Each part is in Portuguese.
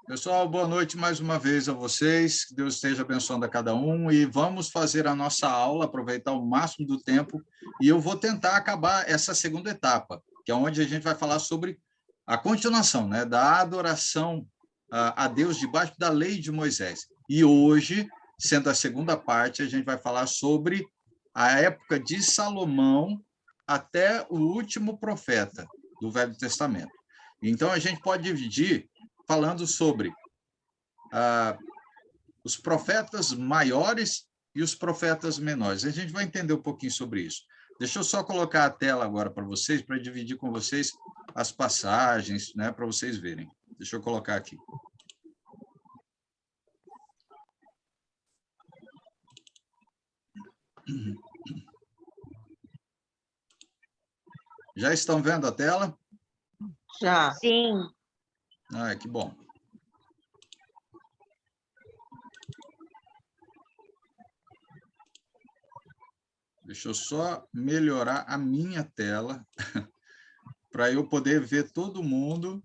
Pessoal, boa noite mais uma vez a vocês, que Deus esteja abençoando a cada um, e vamos fazer a nossa aula, aproveitar o máximo do tempo, e eu vou tentar acabar essa segunda etapa, que é onde a gente vai falar sobre a continuação, né, da adoração a Deus debaixo da lei de Moisés. E hoje, sendo a segunda parte, a gente vai falar sobre a época de Salomão até o último profeta do Velho Testamento. Então, a gente pode dividir falando sobre os profetas maiores e os profetas menores. A gente vai entender um pouquinho sobre isso. Deixa eu só colocar a tela agora para vocês, para dividir com vocês as passagens, né, para vocês verem. Deixa eu colocar aqui. Já estão vendo a tela? Já. Sim. Ah, que bom. Deixa eu só melhorar a minha tela para eu poder ver todo mundo,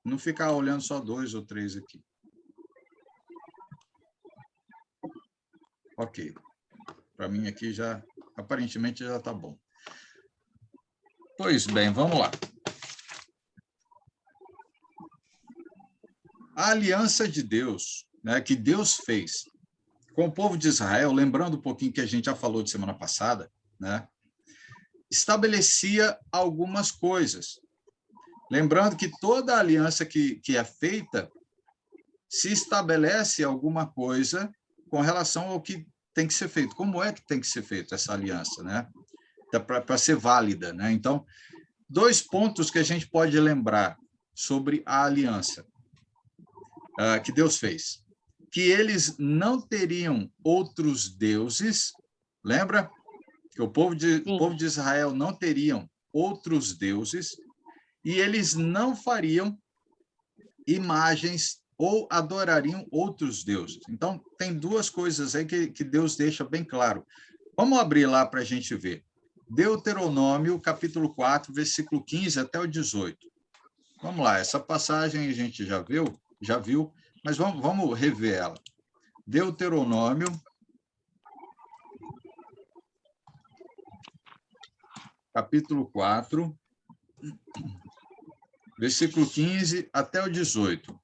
não ficar olhando só 2 ou 3 aqui. Ok. Para mim aqui já, aparentemente já está bom. Pois bem, vamos lá. A aliança de Deus, né, que Deus fez com o povo de Israel, lembrando um pouquinho que a gente já falou de semana passada, né, estabelecia algumas coisas. Lembrando que toda aliança que é feita, se estabelece alguma coisa com relação ao que tem que ser feito. Como é que tem que ser feito essa aliança, né? Para ser válida, né? Então, 2 pontos que a gente pode lembrar sobre a aliança que Deus fez. Que eles não teriam outros deuses, lembra? Que o povo de Israel não teriam outros deuses, e eles não fariam imagens ou adorariam outros deuses. Então, tem 2 coisas aí que Deus deixa bem claro. Vamos abrir lá para a gente ver. Deuteronômio, capítulo 4, versículo 15 até o 18. Vamos lá, essa passagem a gente já viu, mas vamos rever ela. Deuteronômio, capítulo 4, versículo 15 até o 18.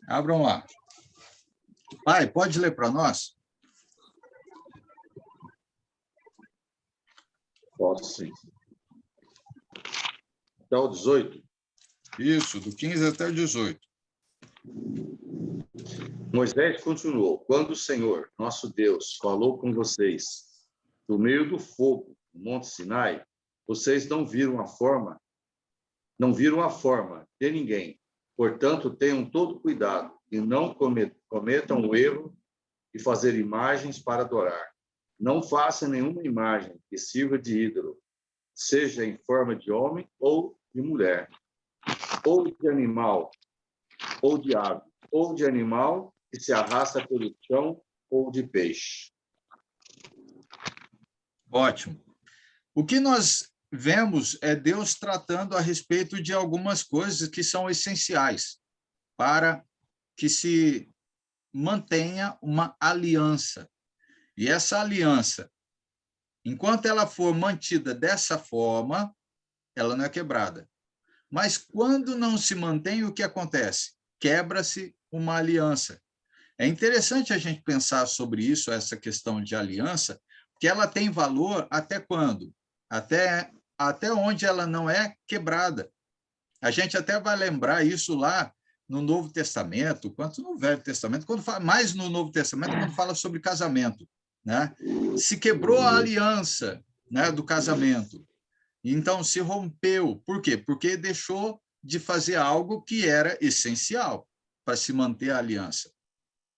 Abram lá. Pai, pode ler para nós? Posso sim. Até o 18. Isso, do 15 até o 18. Moisés continuou: quando o Senhor, nosso Deus, falou com vocês do meio do fogo, no Monte Sinai, vocês não viram a forma de ninguém. Portanto, tenham todo cuidado e não cometam o erro de fazer imagens para adorar. Não façam nenhuma imagem que sirva de ídolo, seja em forma de homem ou de mulher, ou de animal, ou de ave, ou de animal que se arrasta pelo chão, ou de peixe. Ótimo. O que nós vemos é Deus tratando a respeito de algumas coisas que são essenciais para que se mantenha uma aliança. E essa aliança, enquanto ela for mantida dessa forma, ela não é quebrada. Mas quando não se mantém, o que acontece? Quebra-se uma aliança. É interessante a gente pensar sobre isso, essa questão de aliança, porque ela tem valor até quando? Até onde ela não é quebrada. A gente até vai lembrar isso lá no Novo Testamento, quanto no Velho Testamento, mais no Novo Testamento, quando fala sobre casamento, né? Se quebrou a aliança, né, do casamento, então se rompeu. Por quê? Porque deixou de fazer algo que era essencial para se manter a aliança.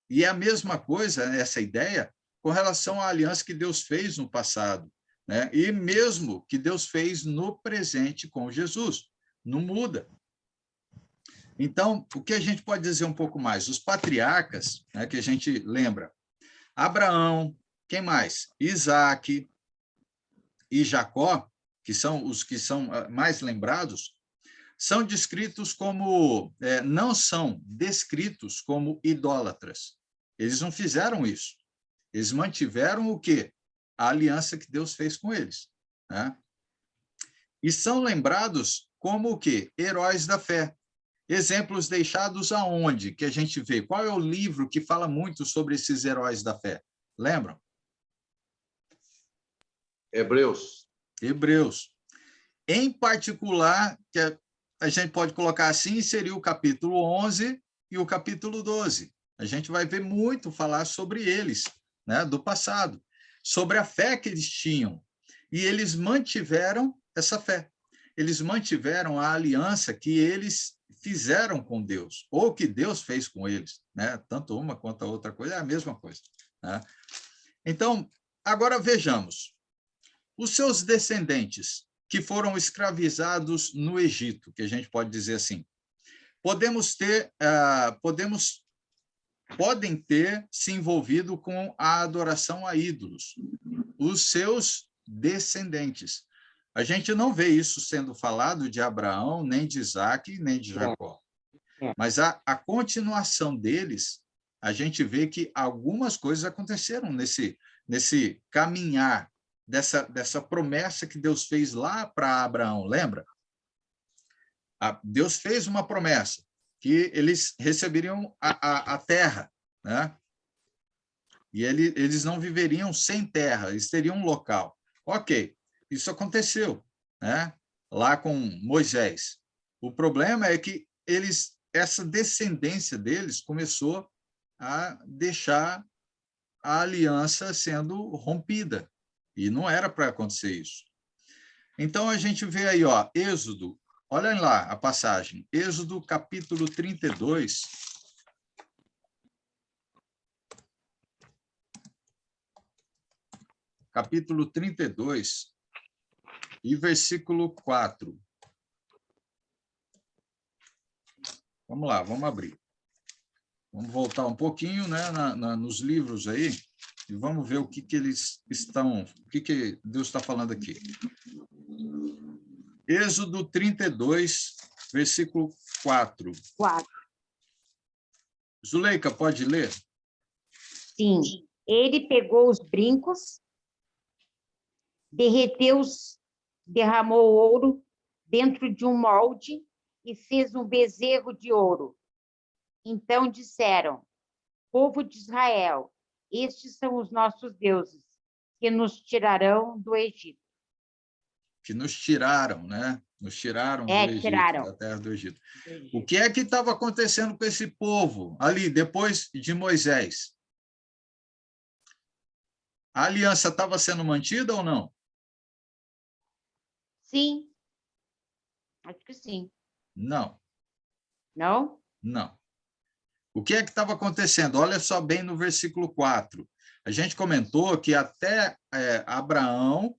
E é a mesma coisa, essa ideia, com relação à aliança que Deus fez no passado, né? E mesmo que Deus fez no presente com Jesus. Não muda. Então, o que a gente pode dizer um pouco mais? Os patriarcas, né, que a gente lembra, Abraão, quem mais? Isaac e Jacó, que são os que são mais lembrados, são descritos como, não são descritos como idólatras. Eles não fizeram isso. Eles mantiveram o quê? A aliança que Deus fez com eles, né? E são lembrados como o quê? Heróis da fé. Exemplos deixados aonde que a gente vê? Qual é o livro que fala muito sobre esses heróis da fé? Lembram? Hebreus. Hebreus. Em particular, que a gente pode colocar assim, seria o capítulo 11 e o capítulo 12. A gente vai ver muito falar sobre eles, né, do passado, sobre a fé que eles tinham. E eles mantiveram essa fé. Eles mantiveram a aliança que eles fizeram com Deus, ou que Deus fez com eles, né? Tanto uma quanto a outra coisa é a mesma coisa, né? Então, agora vejamos. Os seus descendentes, que foram escravizados no Egito, que a gente pode dizer assim, podem ter se envolvido com a adoração a ídolos, os seus descendentes. A gente não vê isso sendo falado de Abraão, nem de Isaac, nem de Jacó. Mas a continuação deles, a gente vê que algumas coisas aconteceram nesse caminhar dessa promessa que Deus fez lá para Abraão, lembra? Deus fez uma promessa, que eles receberiam a terra, né? E eles não viveriam sem terra, eles teriam um local. Ok, isso aconteceu, né? Lá com Moisés. O problema é que essa descendência deles começou a deixar a aliança sendo rompida, e não era para acontecer isso. Então, a gente vê aí, ó, Êxodo, olhem lá a passagem, Êxodo capítulo 32, capítulo 32, e versículo 4. Vamos lá, vamos abrir. Vamos voltar um pouquinho, né, nos livros aí, e vamos ver o que eles estão, o que Deus está falando aqui. Êxodo 32, versículo 4. 4. Zuleika, pode ler? Sim. Ele pegou os brincos, derramou ouro dentro de um molde e fez um bezerro de ouro. Então disseram, povo de Israel, estes são os nossos deuses, que nos tirarão do Egito. Que nos tiraram, né? Nos tiraram do Egito, tiraram. da terra do Egito. O que é que estava acontecendo com esse povo ali, depois de Moisés? A aliança estava sendo mantida ou não? Sim. Acho que sim. Não. Não? Não. O que é que estava acontecendo? Olha só bem no versículo 4. A gente comentou que até Abraão,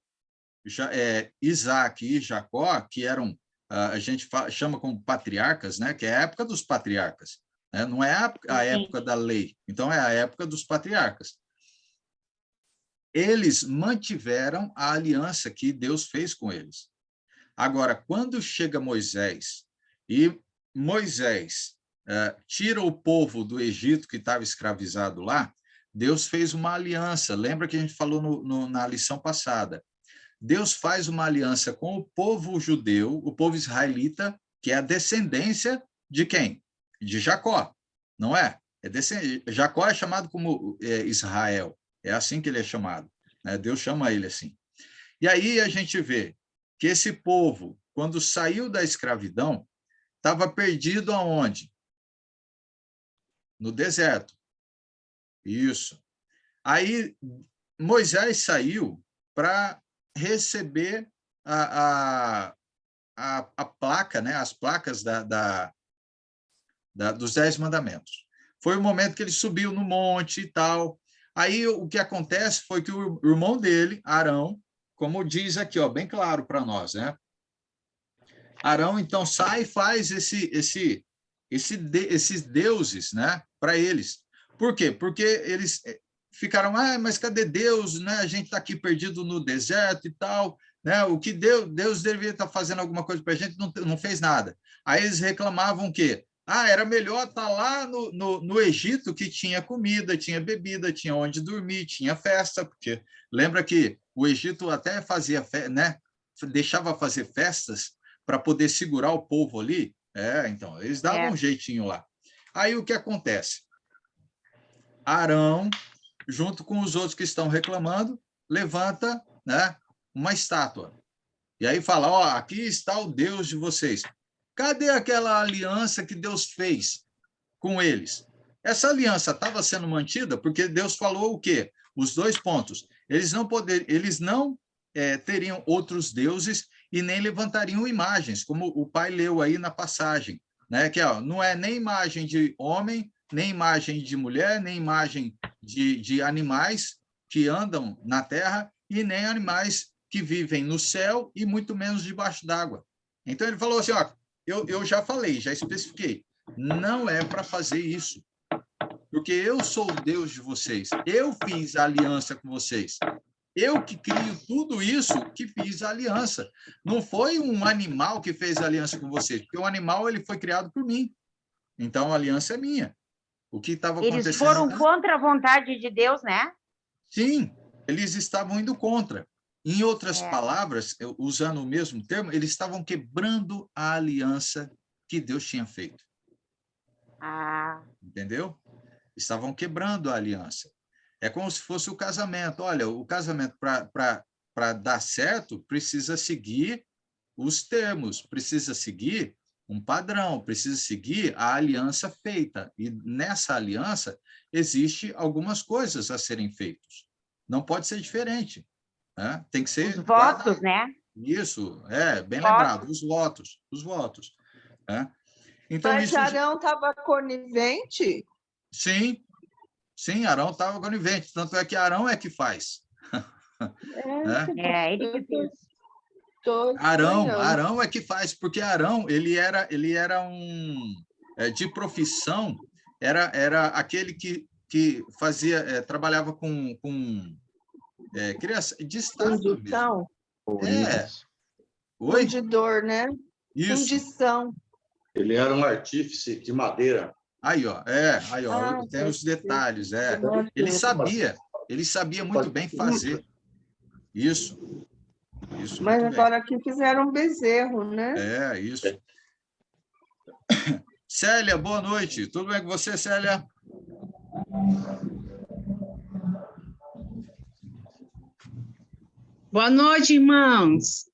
Isaac e Jacó, que eram, a gente chama como patriarcas, né? Que é a época dos patriarcas, né? Não é a época da lei, então é a época dos patriarcas. Eles mantiveram a aliança que Deus fez com eles. Agora, quando chega Moisés, e Moisés tira o povo do Egito que estava escravizado lá, Deus fez uma aliança. Lembra que a gente falou na lição passada? Deus faz uma aliança com o povo judeu, o povo israelita, que é a descendência de quem? De Jacó, não é? Jacó é chamado como Israel, é assim que ele é chamado, né? Deus chama ele assim. E aí a gente vê que esse povo, quando saiu da escravidão, estava perdido aonde? No deserto. Isso. Aí Moisés saiu para receber a placa, né? As placas dos 10 mandamentos. Foi o momento que ele subiu no monte e tal. Aí o que acontece foi que o irmão dele, Arão, como diz aqui, ó, bem claro para nós, né? Arão, então, sai e faz esses deuses, né, para eles. Por quê? Porque eles ficaram, mas cadê Deus? Né? A gente está aqui perdido no deserto e tal. né? O que Deus deveria estar fazendo alguma coisa para a gente, não fez nada. Aí eles reclamavam que era melhor estar lá no Egito, que tinha comida, tinha bebida, tinha onde dormir, tinha festa, porque lembra que o Egito até fazia, né? Deixava fazer festas para poder segurar o povo ali. Então, eles davam um jeitinho lá. Aí o que acontece? Arão, junto com os outros que estão reclamando, levanta, né, uma estátua. E aí fala, aqui está o Deus de vocês. Cadê aquela aliança que Deus fez com eles? Essa aliança estava sendo mantida porque Deus falou o quê? Os 2 pontos. Eles não teriam outros deuses e nem levantariam imagens, como o pai leu aí na passagem, né? Que não é nem imagem de homem, nem imagem de mulher, nem imagem de animais que andam na terra e nem animais que vivem no céu e muito menos debaixo d'água. Então ele falou assim, eu já falei, já especifiquei, não é para fazer isso, porque eu sou o Deus de vocês, eu fiz a aliança com vocês, eu que crio tudo isso, que fiz a aliança. Não foi um animal que fez a aliança com vocês, porque o animal ele foi criado por mim, então a aliança é minha. O que estava acontecendo... Eles foram contra a vontade de Deus, né? Sim, eles estavam indo contra. Em outras palavras, usando o mesmo termo, eles estavam quebrando a aliança que Deus tinha feito. Entendeu? Estavam quebrando a aliança. É como se fosse o casamento. Olha, o casamento, para dar certo, precisa seguir os termos, precisa seguir um padrão, precisa seguir a aliança feita. E nessa aliança, existe algumas coisas a serem feitas. Não pode ser diferente. Né? Tem que ser... Os votos, né? Isso, bem lembrado, os votos. Né? Então, mas isso... Arão estava conivente? Sim, Arão estava conivente, tanto é que Arão é que faz. Ele que fez. Arão é que faz, porque Arão ele era um de profissão, era aquele que fazia, trabalhava com criação de estátua mesmo. Fundidor, né? Isso. Fundição. Ele era um artífice de madeira. Aí, tem os detalhes. Ele sabia muito bem fazer isso. Mas agora aqui fizeram um bezerro, né? Isso. Célia, boa noite. Tudo bem com você, Célia? Boa noite, irmãos.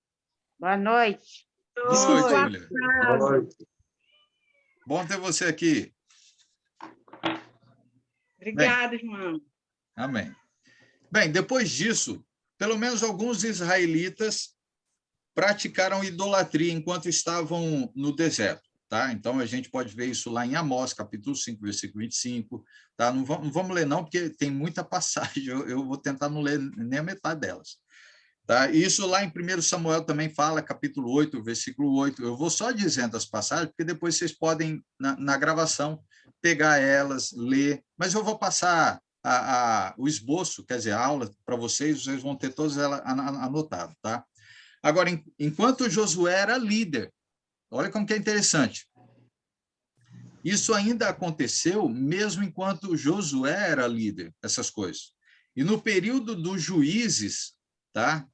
Boa noite. Boa noite, mulher. Boa noite. Bom ter você aqui. Obrigada, irmão. Amém. Bem, depois disso, pelo menos alguns israelitas praticaram idolatria enquanto estavam no deserto. Tá? Então, a gente pode ver isso lá em Amós, capítulo 5, versículo 25. Tá? Não vamos ler, não, porque tem muita passagem. Eu vou tentar não ler nem a metade delas. Tá? Isso lá em 1 Samuel também fala, capítulo 8, versículo 8. Eu vou só dizendo as passagens, porque depois vocês podem, na gravação, pegar elas, ler. Mas eu vou passar o esboço, quer dizer, a aula para vocês vão ter todas elas anotadas. Tá? Agora, enquanto Josué era líder, olha como que é interessante. Isso ainda aconteceu mesmo enquanto Josué era líder, essas coisas. E no período dos juízes, tá?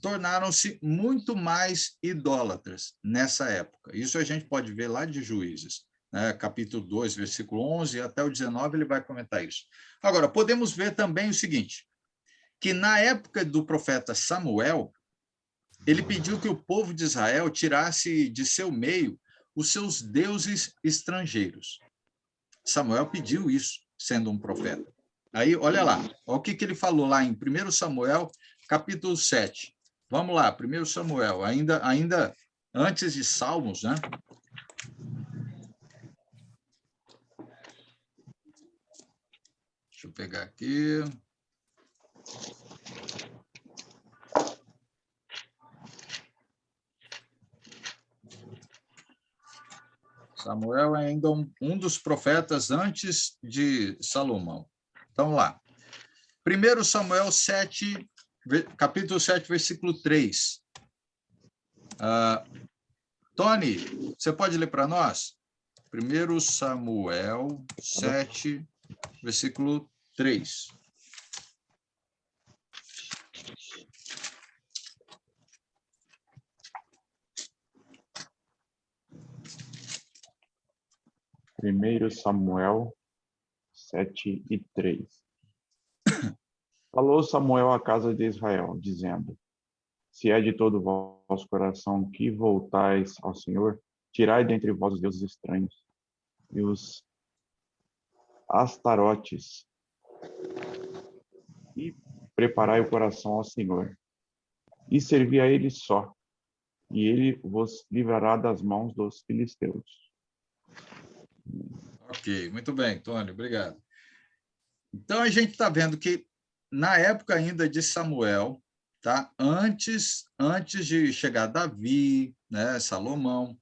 Tornaram-se muito mais idólatras nessa época. Isso a gente pode ver lá de Juízes, né? Capítulo 2, versículo 11 até o 19, ele vai comentar isso. Agora, podemos ver também o seguinte, que na época do profeta Samuel, ele pediu que o povo de Israel tirasse de seu meio os seus deuses estrangeiros. Samuel pediu isso, sendo um profeta. Aí, olha lá, olha o que ele falou lá em 1 Samuel, capítulo 7. Vamos lá, 1 Samuel, ainda antes de Salmos, né? Deixa eu pegar aqui. Samuel é ainda um dos profetas antes de Salomão. Então, lá. 1 Samuel 7, capítulo 7, versículo 3. Tony, você pode ler para nós? 1 Samuel 7, versículo 3. Primeiro Samuel 7 e 3. Falou Samuel à casa de Israel, dizendo: Se é de todo o vosso coração que voltais ao Senhor, tirai dentre vós os deuses estranhos e os astarotes, e preparai o coração ao Senhor, e servi a Ele só, e Ele vos livrará das mãos dos filisteus. Ok, muito bem, Tony, obrigado. Então, a gente está vendo que, na época ainda de Samuel, tá? Antes de chegar Davi, né, Salomão,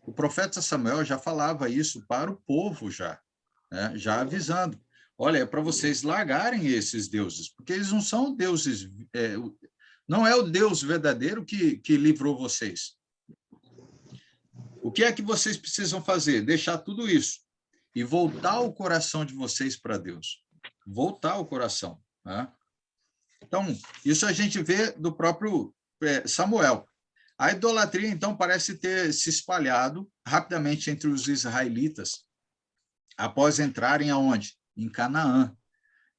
o profeta Samuel já falava isso para o povo, né, já avisando. Olha, é para vocês largarem esses deuses, porque eles não são deuses, não é o Deus verdadeiro que livrou vocês. O que é que vocês precisam fazer? Deixar tudo isso e voltar o coração de vocês para Deus. Voltar o coração, né? Então, isso a gente vê do próprio Samuel. A idolatria, então, parece ter se espalhado rapidamente entre os israelitas após entrarem aonde? Em Canaã.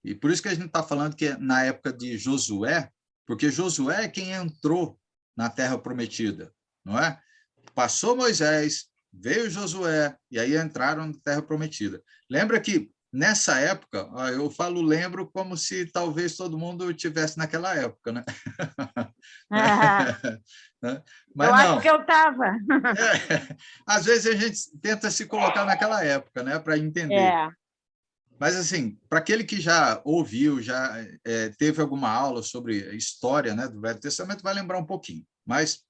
E por isso que a gente está falando que é na época de Josué, porque Josué é quem entrou na Terra Prometida, não é? Passou Moisés, veio Josué, e aí entraram na Terra Prometida. Lembra que, nessa época, eu falo lembro como se talvez todo mundo estivesse naquela época, né? Mas eu não. acho que eu estava. Às vezes a gente tenta se colocar naquela época, né, para entender. Mas, assim, para aquele que já ouviu, já teve alguma aula sobre a história, né, do Velho Testamento, vai lembrar um pouquinho. Mas,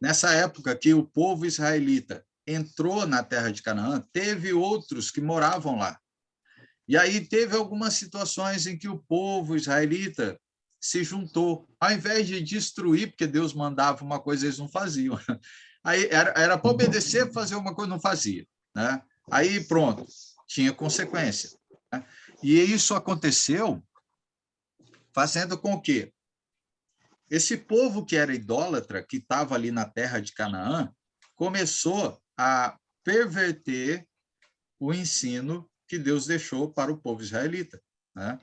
nessa época que o povo israelita entrou na terra de Canaã, teve outros que moravam lá. E aí teve algumas situações em que o povo israelita se juntou, ao invés de destruir, porque Deus mandava uma coisa, eles não faziam. Aí era para obedecer, fazer uma coisa, não fazia, né? Aí pronto, tinha consequência, né? E isso aconteceu fazendo com que esse povo que era idólatra, que estava ali na terra de Canaã, começou a perverter o ensino que Deus deixou para o povo israelita, né?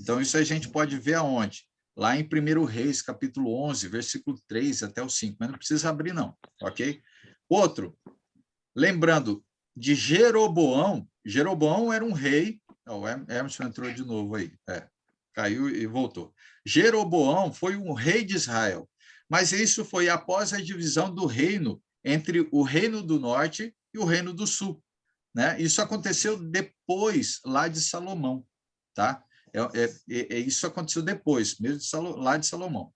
Então, isso a gente pode ver aonde? Lá em 1 Reis, capítulo 11, versículo 3 até o 5, mas não precisa abrir, não, ok? Outro, lembrando de Jeroboão, Jeroboão era um rei, o Emerson entrou de novo aí, caiu e voltou. Jeroboão foi um rei de Israel, mas isso foi após a divisão do reino entre o reino do norte e o reino do sul, né? Isso aconteceu depois, lá de Salomão, tá? Isso aconteceu depois, mesmo lá de Salomão.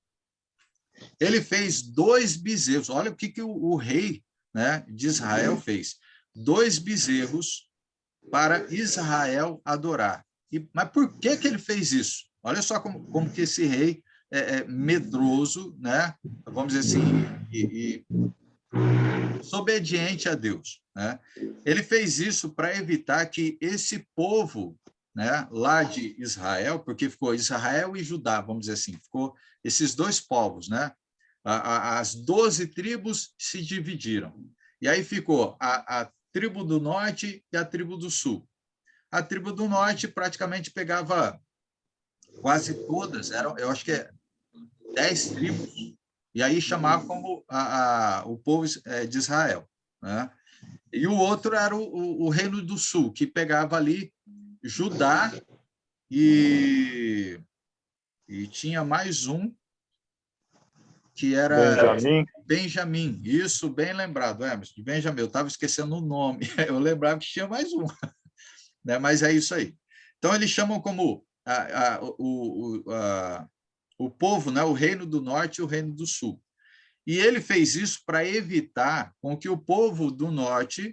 Ele fez 2 bezerros. Olha o que o rei, né, de Israel fez. 2 bezerros para Israel adorar. Mas por que ele fez isso? Olha só como que esse rei é medroso, né? Vamos dizer assim, e desobediente a Deus, né? Ele fez isso para evitar que esse povo, né, lá de Israel, porque ficou Israel e Judá, vamos dizer assim, ficou esses 2 povos, né? As 12 tribos se dividiram. E aí ficou a tribo do norte e a tribo do sul. A tribo do norte praticamente pegava quase todas, eu acho que 10 tribos, e aí chamava como o povo de Israel, né? E o outro era o Reino do Sul, que pegava ali Judá e tinha mais um, que era Benjamim. Isso, bem lembrado, Emerson, de Benjamim. Eu estava esquecendo o nome, eu lembrava que tinha mais um, né? Mas é isso aí. Então, eles chamam como o povo, né? O Reino do Norte e o Reino do Sul. E ele fez isso para evitar com que o povo do norte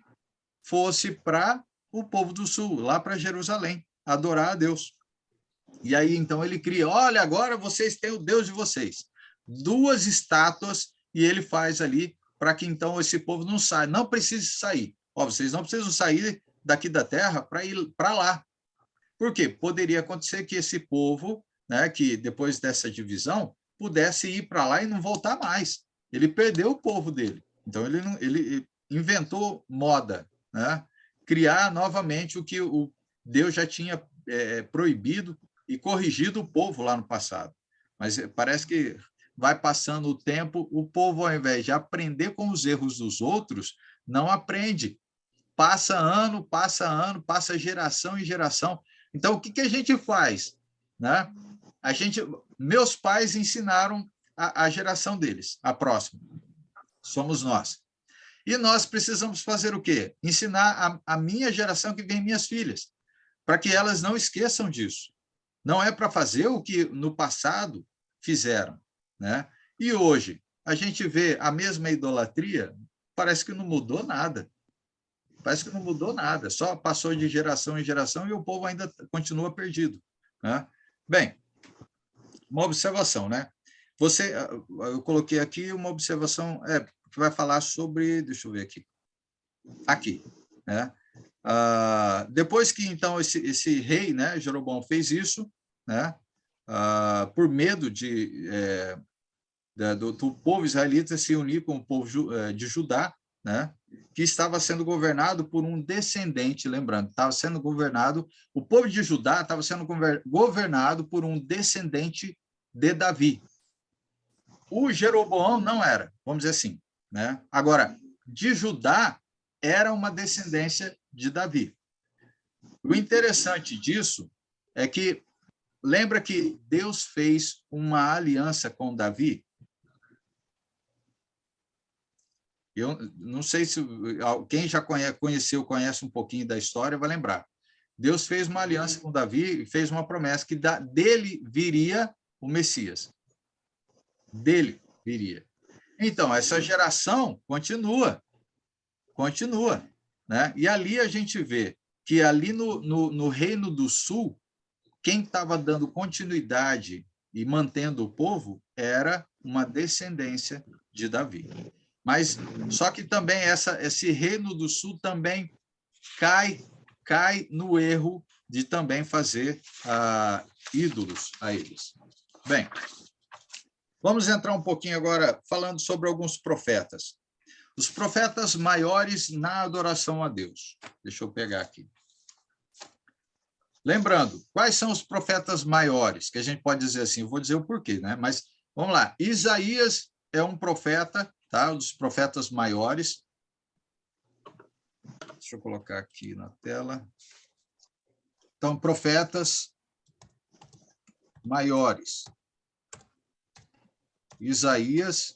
fosse para o povo do sul, lá para Jerusalém, adorar a Deus. E aí, então, ele cria, olha, agora vocês têm o Deus de vocês. 2 estátuas, e ele faz ali para que, então, esse povo não saia, não precise sair. Ó, vocês não precisam sair daqui da terra para ir para lá. Por quê? Poderia acontecer que esse povo, né, que depois dessa divisão, pudesse ir para lá e não voltar mais. Ele perdeu o povo dele. Então, ele inventou moda, né? Criar novamente o que o Deus já tinha proibido e corrigido o povo lá no passado. Mas parece que vai passando o tempo, o povo, ao invés de aprender com os erros dos outros, não aprende. Passa ano, passa geração em geração. Então, o que a gente faz? Né? Meus pais ensinaram a geração deles, a próxima. Somos nós. E nós precisamos fazer o quê? Ensinar a minha geração, que vem minhas filhas, para que elas não esqueçam disso. Não é para fazer o que no passado fizeram. Né? E hoje, a gente vê a mesma idolatria, parece que não mudou nada. Parece que não mudou nada, só passou de geração em geração e o povo ainda continua perdido. Né? Bem, uma observação, né? Eu coloquei aqui uma observação que vai falar sobre, deixa eu ver aqui, né? Depois que, então, esse rei, né, Jeroboão, fez isso, né, por medo do povo israelita se unir com o povo de Judá, né, que estava sendo governado por um descendente, lembrando, estava sendo governado, o povo de Judá estava sendo governado por um descendente de Davi. O Jeroboão não era, vamos dizer assim, né? Agora, de Judá era uma descendência de Davi. O interessante disso é que, lembra que Deus fez uma aliança com Davi? Eu não sei se quem já conhece um pouquinho da história, vai lembrar. Deus fez uma aliança com Davi e fez uma promessa que dele viria o Messias. Dele viria. Então, essa geração continua, né? E ali a gente vê que ali no Reino do Sul, quem estava dando continuidade e mantendo o povo era uma descendência de Davi. Mas só que também esse Reino do Sul também cai no erro de também fazer ídolos a eles. Bem, vamos entrar um pouquinho agora falando sobre alguns profetas. Os profetas maiores na adoração a Deus. Deixa eu pegar aqui. Lembrando, quais são os profetas maiores? Que a gente pode dizer assim, eu vou dizer o porquê, né? Mas vamos lá. Isaías é um profeta, tá? Um dos profetas maiores. Deixa eu colocar aqui na tela. Então, profetas maiores. Isaías.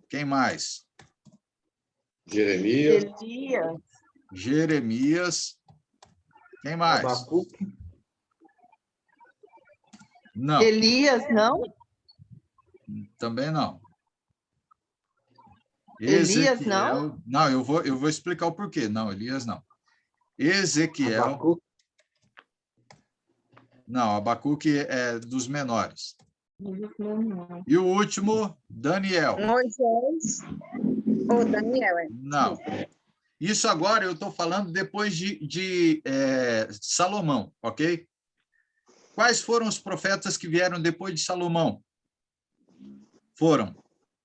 Quem mais? Jeremias. Quem mais? Abacuque. Não. Elias, não? Também não. Elias, não? Não, eu vou explicar o porquê. Não, Elias não. Ezequiel. Abacuque. Não, Abacuque é dos menores. E o último, Daniel. Moisés ou Daniel? Não. Isso agora eu estou falando depois de Salomão, ok? Quais foram os profetas que vieram depois de Salomão? Foram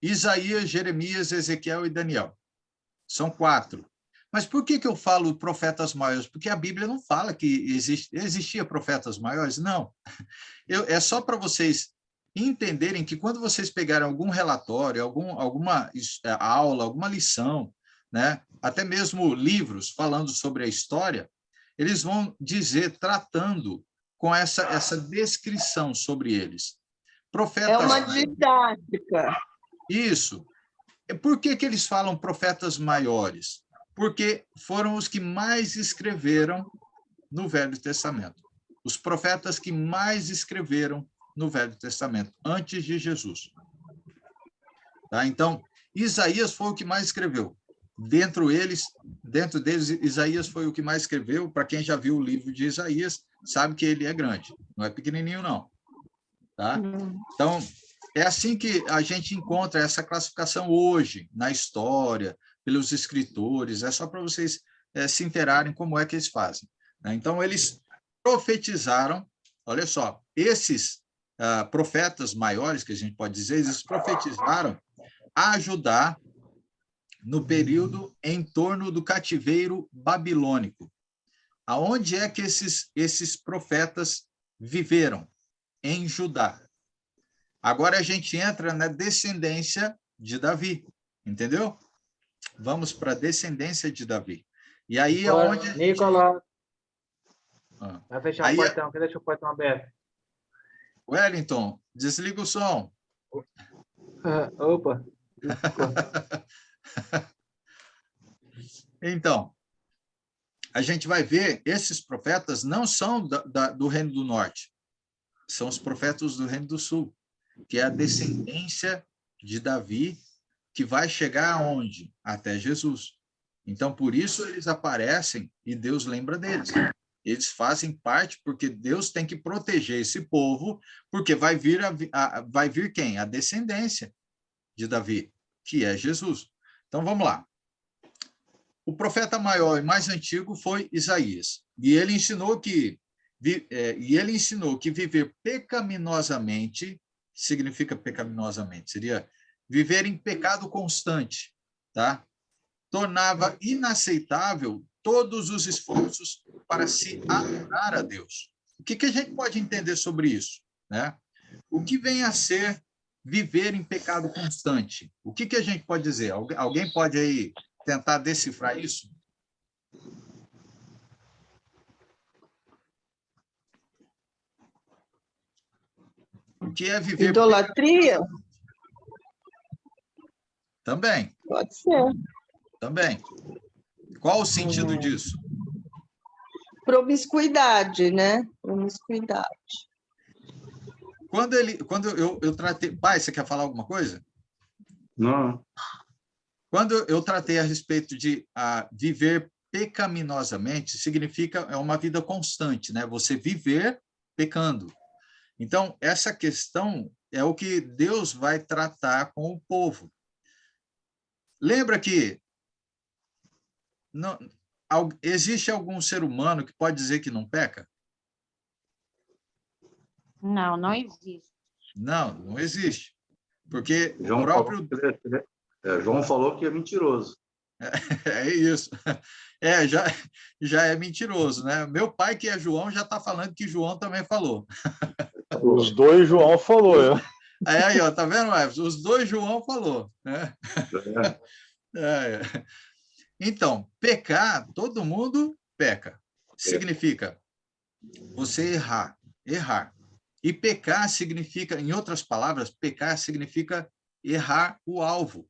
Isaías, Jeremias, Ezequiel e Daniel. São 4. Mas por que eu falo profetas maiores? Porque a Bíblia não fala que existia profetas maiores. Não. É só para vocês entenderem que quando vocês pegarem algum relatório, alguma aula, alguma lição, né, até mesmo livros falando sobre a história, eles vão dizer, tratando com essa descrição sobre eles. Profetas, é uma didática. Isso. Por que eles falam profetas maiores? Porque foram os que mais escreveram no Velho Testamento. Os profetas que mais escreveram no Velho Testamento, antes de Jesus. Tá? Então, Isaías foi o que mais escreveu. Dentro deles, Isaías foi o que mais escreveu. Para quem já viu o livro de Isaías, sabe que ele é grande, não é pequenininho, não. Tá? Então, é assim que a gente encontra essa classificação hoje, na história, pelos escritores, é só para vocês se inteirarem como é que eles fazem. Né? Então, eles profetizaram, olha só, esses profetas maiores, que a gente pode dizer, eles profetizaram a Judá no período em torno do cativeiro babilônico. Aonde é que esses profetas viveram? Em Judá. Agora a gente entra na descendência de Davi, entendeu? Vamos para a descendência de Davi. E aí é onde a gente... Nicolas, vai fechar o portão, que deixa o portão aberto. Wellington, desliga o som. Opa. Então, a gente vai ver, esses profetas não são do Reino do Norte, são os profetas do Reino do Sul, que é a descendência de Davi, que vai chegar aonde? Até Jesus. Então, por isso eles aparecem e Deus lembra deles. Eles fazem parte porque Deus tem que proteger esse povo, porque vai vir quem? A descendência de Davi, que é Jesus. Então, vamos lá. O profeta maior e mais antigo foi Isaías, e ele ensinou que viver pecaminosamente significa pecaminosamente, seria viver em pecado constante, tá? Tornava inaceitável todos os esforços para se adorar a Deus. O que a gente pode entender sobre isso, né? O que vem a ser viver em pecado constante? O que a gente pode dizer? Alguém pode aí tentar decifrar isso? O que é viver... Idolatria? Também. Pode ser. Também. Qual o sentido disso? Promiscuidade, né? Promiscuidade. Quando eu tratei... Pai, você quer falar alguma coisa? Não. Quando eu tratei a respeito de viver pecaminosamente, significa uma vida constante, né? Você viver pecando. Então, essa questão é o que Deus vai tratar com o povo. Lembra que existe algum ser humano que pode dizer que não peca? Não, não existe. Não existe. Porque João falou que é mentiroso. É isso. Já é mentiroso, né? Meu pai, que é João, já está falando que João também falou. Os dois João falou. Aí, ó, tá vendo, Everson? Os dois João falou, né? Então, pecar, todo mundo peca. Significa você errar. E pecar significa, em outras palavras, pecar significa errar o alvo.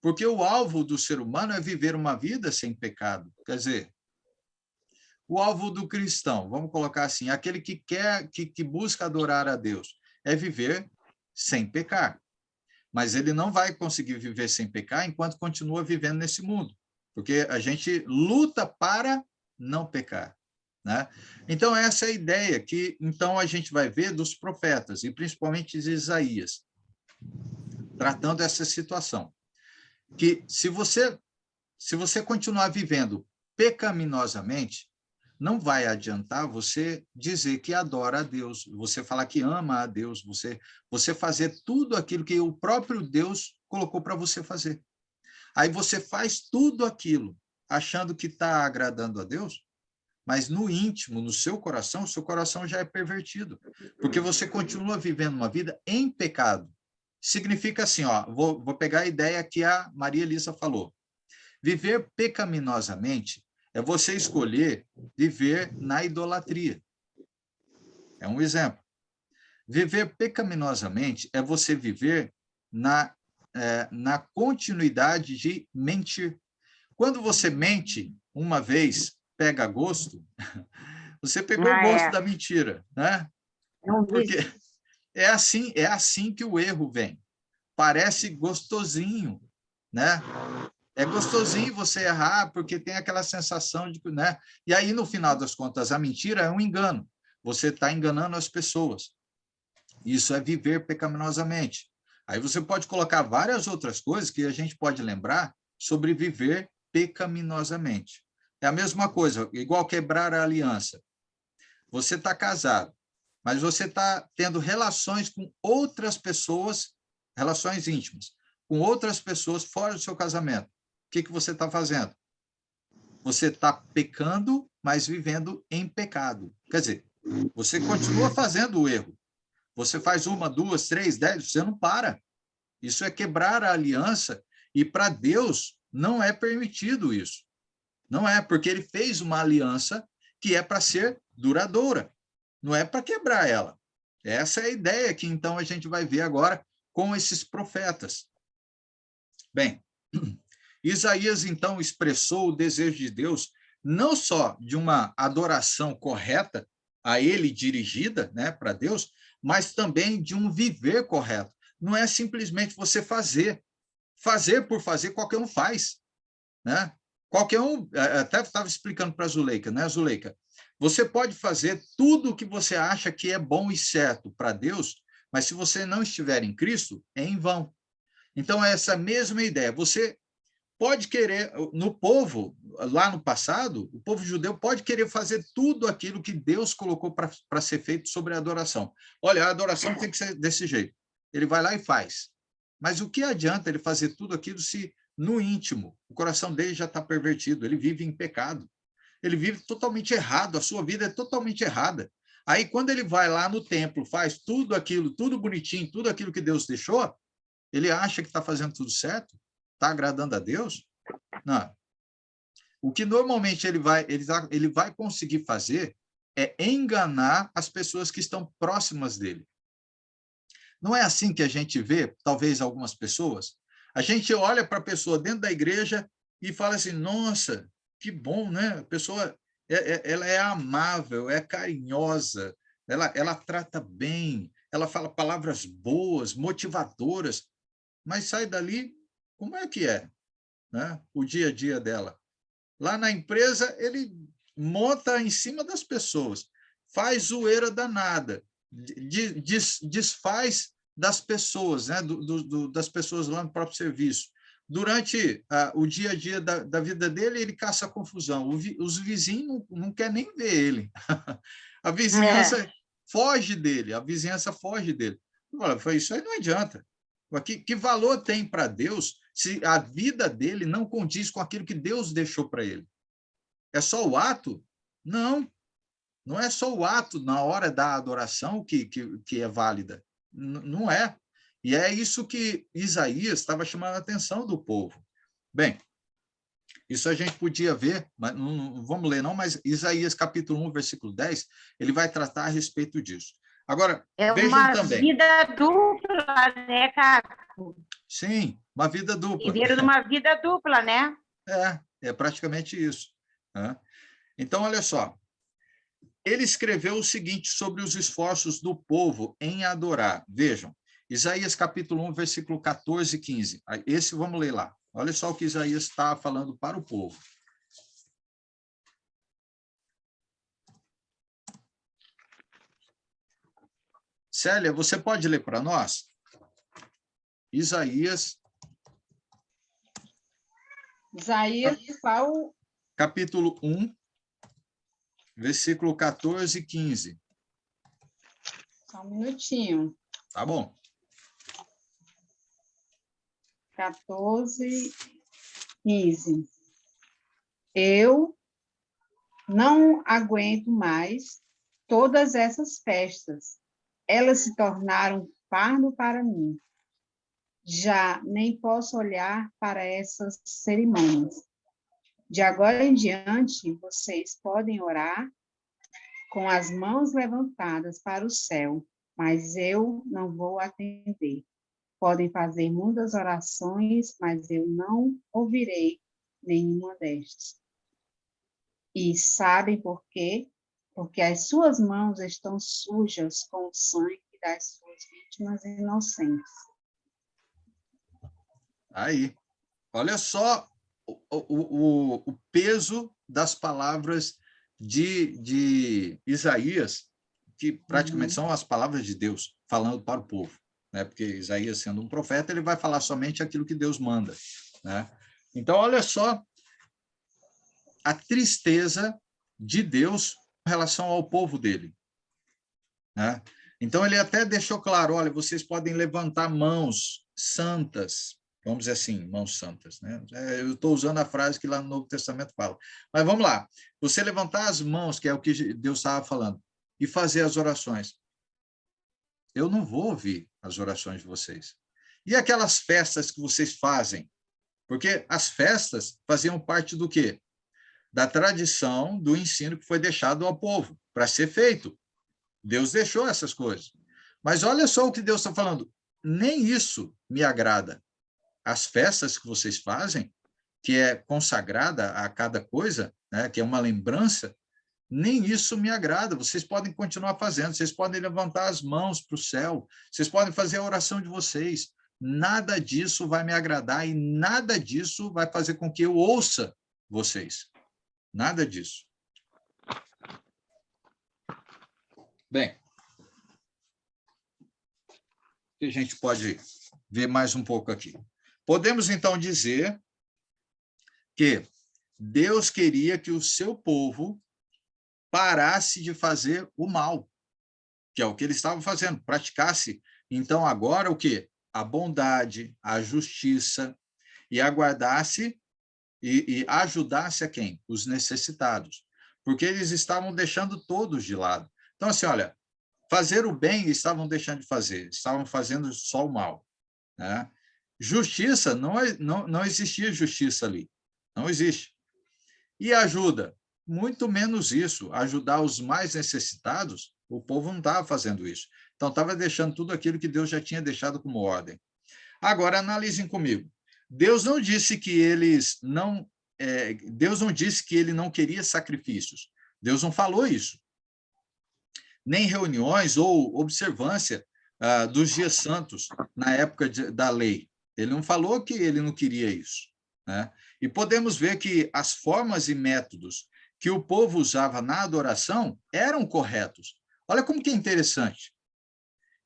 Porque o alvo do ser humano é viver uma vida sem pecado. Quer dizer, o alvo do cristão, vamos colocar assim, aquele que busca adorar a Deus, é viver sem pecar. Mas ele não vai conseguir viver sem pecar enquanto continua vivendo nesse mundo. Porque a gente luta para não pecar. Né? Então, essa é a ideia que então a gente vai ver dos profetas, e principalmente de Isaías, tratando essa situação. Que se você continuar vivendo pecaminosamente, não vai adiantar você dizer que adora a Deus, você falar que ama a Deus, você fazer tudo aquilo que o próprio Deus colocou para você fazer. Aí você faz tudo aquilo achando que está agradando a Deus, mas no íntimo, no seu coração já é pervertido, porque você continua vivendo uma vida em pecado. Significa assim, ó, vou pegar a ideia que a Maria Elisa falou. Viver pecaminosamente é você escolher viver na idolatria. É um exemplo. Viver pecaminosamente é você viver na continuidade de mentir. Quando você mente uma vez, pega gosto, você pegou o gosto da mentira, né? Porque é assim que o erro vem. Parece gostosinho, né? É gostosinho você errar, porque tem aquela sensação de que, né? E aí, no final das contas, a mentira é um engano. você está enganando as pessoas. Isso é viver pecaminosamente. Aí você pode colocar várias outras coisas que a gente pode lembrar sobre viver pecaminosamente. É a mesma coisa, igual quebrar a aliança. Você está casado, mas você está tendo relações com outras pessoas, relações íntimas, com outras pessoas fora do seu casamento. O que você está fazendo? Você está pecando, mas vivendo em pecado. Quer dizer, você continua fazendo o erro. Você faz 1, 2, 3, 10, você não para. Isso é quebrar a aliança, e para Deus não é permitido isso. Não é, porque ele fez uma aliança que é para ser duradoura, não é para quebrar ela. Essa é a ideia que, então, a gente vai ver agora com esses profetas. Bem, Isaías, então, expressou o desejo de Deus, não só de uma adoração correta, a ele dirigida, né, para Deus, mas também de um viver correto. Não é simplesmente você fazer. Fazer por fazer, qualquer um faz, né? Qualquer um, até estava explicando para a Zuleika, né, Zuleika? Você pode fazer tudo o que você acha que é bom e certo para Deus, mas se você não estiver em Cristo, é em vão. Então, é essa mesma ideia. Você pode querer, no povo, lá no passado, o povo judeu pode querer fazer tudo aquilo que Deus colocou para ser feito sobre a adoração. Olha, a adoração tem que ser desse jeito. Ele vai lá e faz. Mas o que adianta ele fazer tudo aquilo se, no íntimo, o coração dele já está pervertido, ele vive em pecado. Ele vive totalmente errado, a sua vida é totalmente errada. Aí, quando ele vai lá no templo, faz tudo aquilo, tudo bonitinho, tudo aquilo que Deus deixou, ele acha que está fazendo tudo certo? Está agradando a Deus? Não. O que normalmente ele vai conseguir fazer é enganar as pessoas que estão próximas dele. Não é assim que a gente vê, talvez, algumas pessoas? A gente olha para a pessoa dentro da igreja e fala assim, nossa, que bom, né? A pessoa ela é amável, é carinhosa, ela trata bem, ela fala palavras boas, motivadoras, mas sai dali, como é que é, né? O dia a dia dela? Lá na empresa, ele monta em cima das pessoas, faz zoeira danada, desfaz das pessoas, né? Das pessoas lá no próprio serviço. Durante o dia a dia da vida dele, ele caça confusão. Os vizinhos não querem nem ver ele. A vizinhança foge dele, a vizinhança foge dele. Isso aí não adianta. Que valor tem para Deus se a vida dele não condiz com aquilo que Deus deixou para ele? É só o ato? Não. Não é só o ato na hora da adoração que é válida. Não é. E é isso que Isaías estava chamando a atenção do povo. Bem, isso a gente podia ver, mas não vamos ler não, mas Isaías capítulo 1, versículo 10, ele vai tratar a respeito disso. Agora, vejam também. É uma vida dupla, né, Caco? Sim, uma vida dupla. Viveram numa vida dupla, né? É praticamente isso. Né? Então, olha só. Ele escreveu o seguinte sobre os esforços do povo em adorar. Vejam, Isaías capítulo 1, versículo 14 e 15. Esse vamos ler lá. Olha só o que Isaías está falando para o povo. Célia, você pode ler para nós? Isaías qual? Capítulo 1, versículo 14 e 15. Só um minutinho. Tá bom. 14, 15. Eu não aguento mais todas essas festas. Elas se tornaram fardo para mim. Já nem posso olhar para essas cerimônias. De agora em diante, vocês podem orar com as mãos levantadas para o céu, mas eu não vou atender. Podem fazer muitas orações, mas eu não ouvirei nenhuma destas. E sabem por quê? Porque as suas mãos estão sujas com o sangue das suas vítimas inocentes. Aí, olha só o peso das palavras de Isaías que praticamente são as palavras de Deus falando para o povo, né? Porque Isaías, sendo um profeta, ele vai falar somente aquilo que Deus manda, né? Então, olha só a tristeza de Deus em relação ao povo dele, né? Então, ele até deixou claro, olha, vocês podem levantar mãos santas, vamos dizer assim, mãos santas, né? Eu estou usando a frase que lá no Novo Testamento fala. Mas vamos lá, você levantar as mãos, que é o que Deus estava falando, e fazer as orações. Eu não vou ouvir as orações de vocês. E aquelas festas que vocês fazem? Porque as festas faziam parte do quê? Da tradição, do ensino que foi deixado ao povo, para ser feito. Deus deixou essas coisas. Mas olha só o que Deus está falando. Nem isso me agrada. As festas que vocês fazem, que é consagrada a cada coisa, né, que é uma lembrança, nem isso me agrada. Vocês podem continuar fazendo, vocês podem levantar as mãos para o céu, vocês podem fazer a oração de vocês. Nada disso vai me agradar e nada disso vai fazer com que eu ouça vocês. Nada disso. Bem, a gente pode ver mais um pouco aqui. Podemos, então, dizer que Deus queria que o seu povo parasse de fazer o mal, que é o que eles estavam fazendo, praticasse, então, agora o quê? A bondade, a justiça, e aguardasse e ajudasse a quem? Os necessitados, porque eles estavam deixando todos de lado. Então, assim, olha, fazer o bem estavam deixando de fazer, estavam fazendo só o mal, né? Justiça, não existia justiça ali, não existe. E ajuda, muito menos isso, ajudar os mais necessitados, o povo não estava fazendo isso. Então, estava deixando tudo aquilo que Deus já tinha deixado como ordem. Agora, analisem comigo. Deus não disse que Deus não disse que ele não queria sacrifícios. Deus não falou isso. Nem reuniões ou observância dos dias santos na época da lei. Ele não falou que ele não queria isso, né? E podemos ver que as formas e métodos que o povo usava na adoração eram corretos. Olha como que é interessante.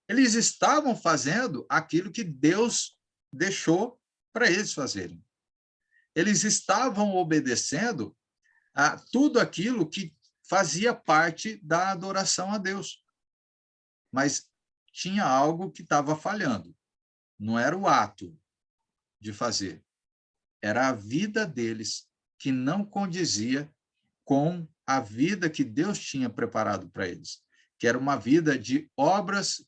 Eles estavam fazendo aquilo que Deus deixou para eles fazerem. Eles estavam obedecendo a tudo aquilo que fazia parte da adoração a Deus. Mas tinha algo que estava falhando. Não era o ato de fazer. Era a vida deles que não condizia com a vida que Deus tinha preparado para eles, que era uma vida de obras,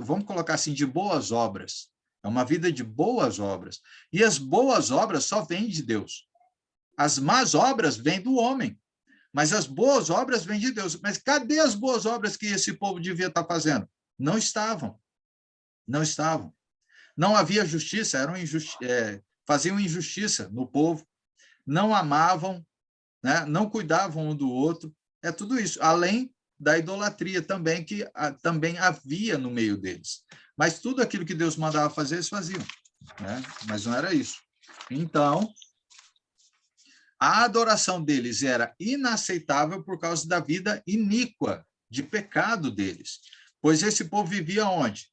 vamos colocar assim, de boas obras. É uma vida de boas obras. E as boas obras só vêm de Deus. As más obras vêm do homem. Mas as boas obras vêm de Deus. Mas cadê as boas obras que esse povo devia estar fazendo? Não estavam. Não estavam. Não havia justiça, faziam injustiça no povo, não amavam, né? Não cuidavam um do outro. É tudo isso. Além da idolatria também, que também havia no meio deles. Mas tudo aquilo que Deus mandava fazer, eles faziam, né? Mas não era isso. Então, a adoração deles era inaceitável por causa da vida iníqua, de pecado deles. Pois esse povo vivia onde?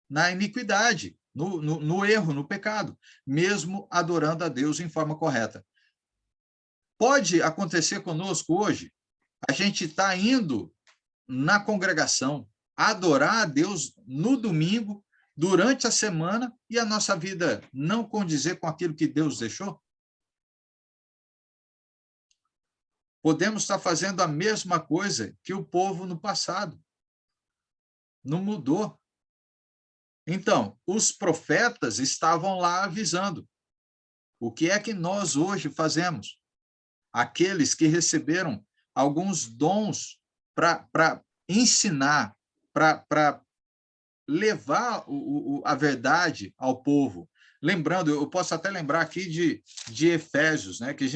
Na iniquidade, no erro, no pecado, mesmo adorando a Deus em forma correta. Pode acontecer conosco hoje, a gente está indo na congregação, adorar a Deus no domingo, durante a semana, e a nossa vida não condizer com aquilo que Deus deixou? Podemos estar fazendo a mesma coisa que o povo no passado. Não mudou. Então, os profetas estavam lá avisando. O que é que nós hoje fazemos? Aqueles que receberam alguns dons para ensinar, para levar a verdade ao povo. Lembrando, eu posso até lembrar aqui de Efésios, né? Que a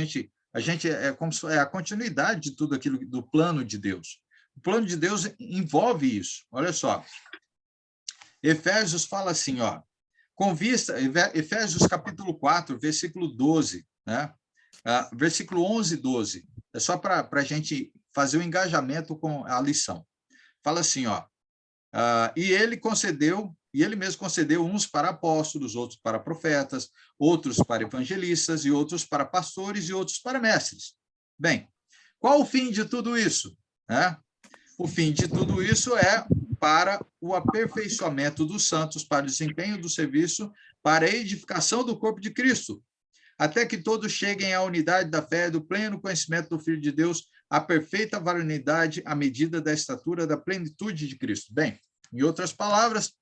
gente é como se é a continuidade de tudo aquilo do plano de Deus. O plano de Deus envolve isso. Olha só. Efésios fala assim, ó, Efésios capítulo 4, versículo 12, né? Versículo 11 e 12. É só para a gente fazer o engajamento com a lição. fala assim, ó, e ele mesmo concedeu uns para apóstolos, outros para profetas, outros para evangelistas, e outros para pastores, e outros para mestres. Bem, qual o fim de tudo isso? O fim de tudo isso é para o aperfeiçoamento dos santos, para o desempenho do serviço, para a edificação do corpo de Cristo, até que todos cheguem à unidade da fé, do pleno conhecimento do Filho de Deus, à perfeita varonilidade, à medida da estatura da plenitude de Cristo. Bem, em outras palavras,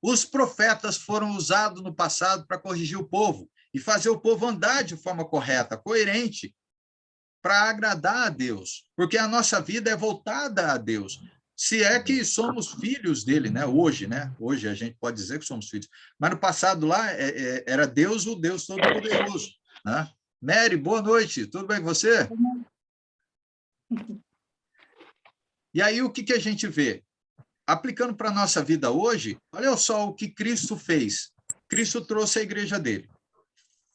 os profetas foram usados no passado para corrigir o povo e fazer o povo andar de forma correta, coerente, para agradar a Deus, porque a nossa vida é voltada a Deus. Se é que somos filhos dele, né? Hoje, né? Hoje a gente pode dizer que somos filhos, mas no passado lá era Deus, o Deus Todo-Poderoso, né? Mary, boa noite, tudo bem com você? E aí o que a gente vê? Aplicando para a nossa vida hoje, olha só o que Cristo fez. Cristo trouxe a igreja dele.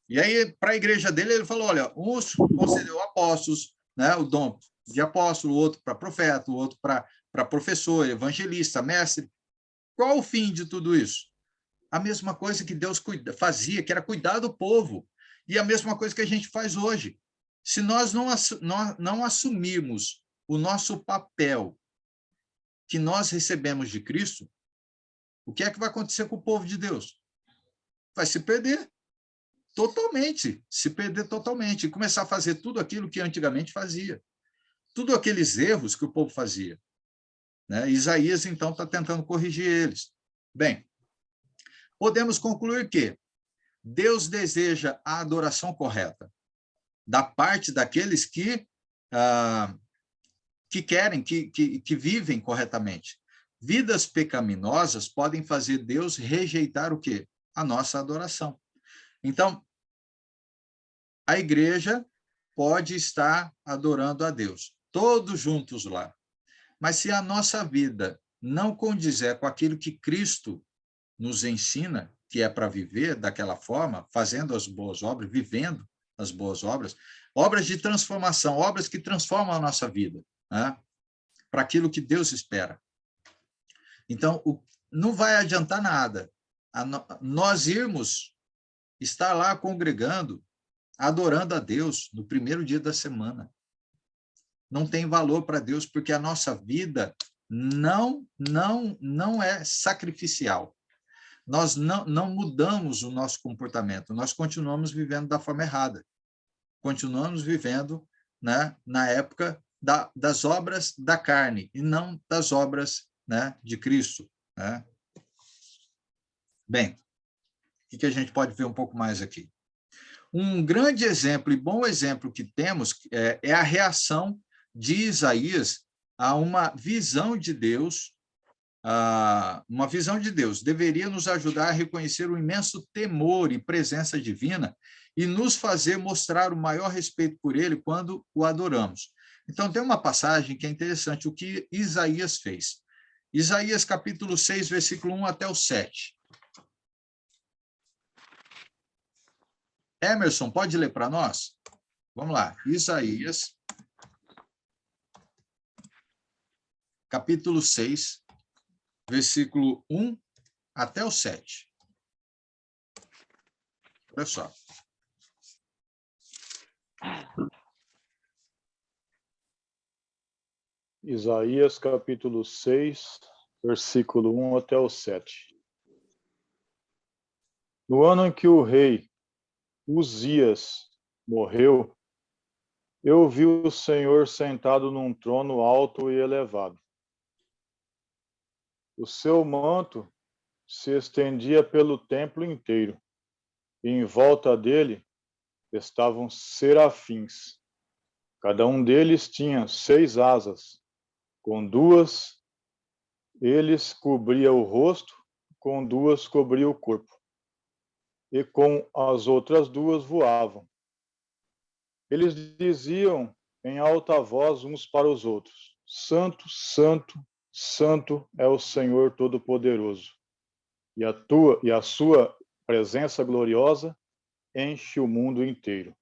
E aí, para a igreja dele, ele falou, olha, uns concedeu apóstolos, né, o dom de apóstolo, o outro para profeta, o outro para professor, evangelista, mestre. Qual o fim de tudo isso? A mesma coisa que Deus fazia, que era cuidar do povo. E a mesma coisa que a gente faz hoje. Se nós não assumirmos o nosso papel que nós recebemos de Cristo, o que é que vai acontecer com o povo de Deus? Vai se perder. Totalmente, se perder totalmente, e começar a fazer tudo aquilo que antigamente fazia. Tudo aqueles erros que o povo fazia. Né? Isaías, então, está tentando corrigir eles. Bem, podemos concluir que Deus deseja a adoração correta da parte daqueles que querem, que vivem corretamente. Vidas pecaminosas podem fazer Deus rejeitar o quê? A nossa adoração. Então, a igreja pode estar adorando a Deus, todos juntos lá. Mas se a nossa vida não condizer com aquilo que Cristo nos ensina, que é para viver daquela forma, fazendo as boas obras, vivendo as boas obras, obras de transformação, obras que transformam a nossa vida, né? Para aquilo que Deus espera. Então, não vai adiantar nada nós irmos estar lá congregando, adorando a Deus no primeiro dia da semana. Não tem valor para Deus, porque a nossa vida não é sacrificial. Nós não mudamos o nosso comportamento, nós continuamos vivendo da forma errada. Continuamos vivendo, né, na época das obras da carne, e não das obras, né, de Cristo. Né? Bem, o que a gente pode ver um pouco mais aqui? Um grande exemplo e bom exemplo que temos é a reação de Isaías a uma visão de Deus. Uma visão de Deus deveria nos ajudar a reconhecer o imenso temor e presença divina e nos fazer mostrar o maior respeito por ele quando o adoramos. Então, tem uma passagem que é interessante, o que Isaías fez. Isaías, capítulo 6, versículo 1 até o 7. Emerson, pode ler para nós? Vamos lá. Isaías, capítulo 6, versículo 1 até o 7. Olha só. Isaías, capítulo 6, versículo 1 até o 7. No ano em que o rei Uzias morreu, eu vi o Senhor sentado num trono alto e elevado. O seu manto se estendia pelo templo inteiro, e em volta dele estavam serafins. Cada um deles tinha 6 asas. Com 2 eles cobria o rosto, com 2 cobria o corpo. E com as outras 2 voavam. Eles diziam em alta voz uns para os outros: Santo, Santo, Santo é o Senhor Todo-Poderoso, e a sua presença gloriosa enche o mundo inteiro.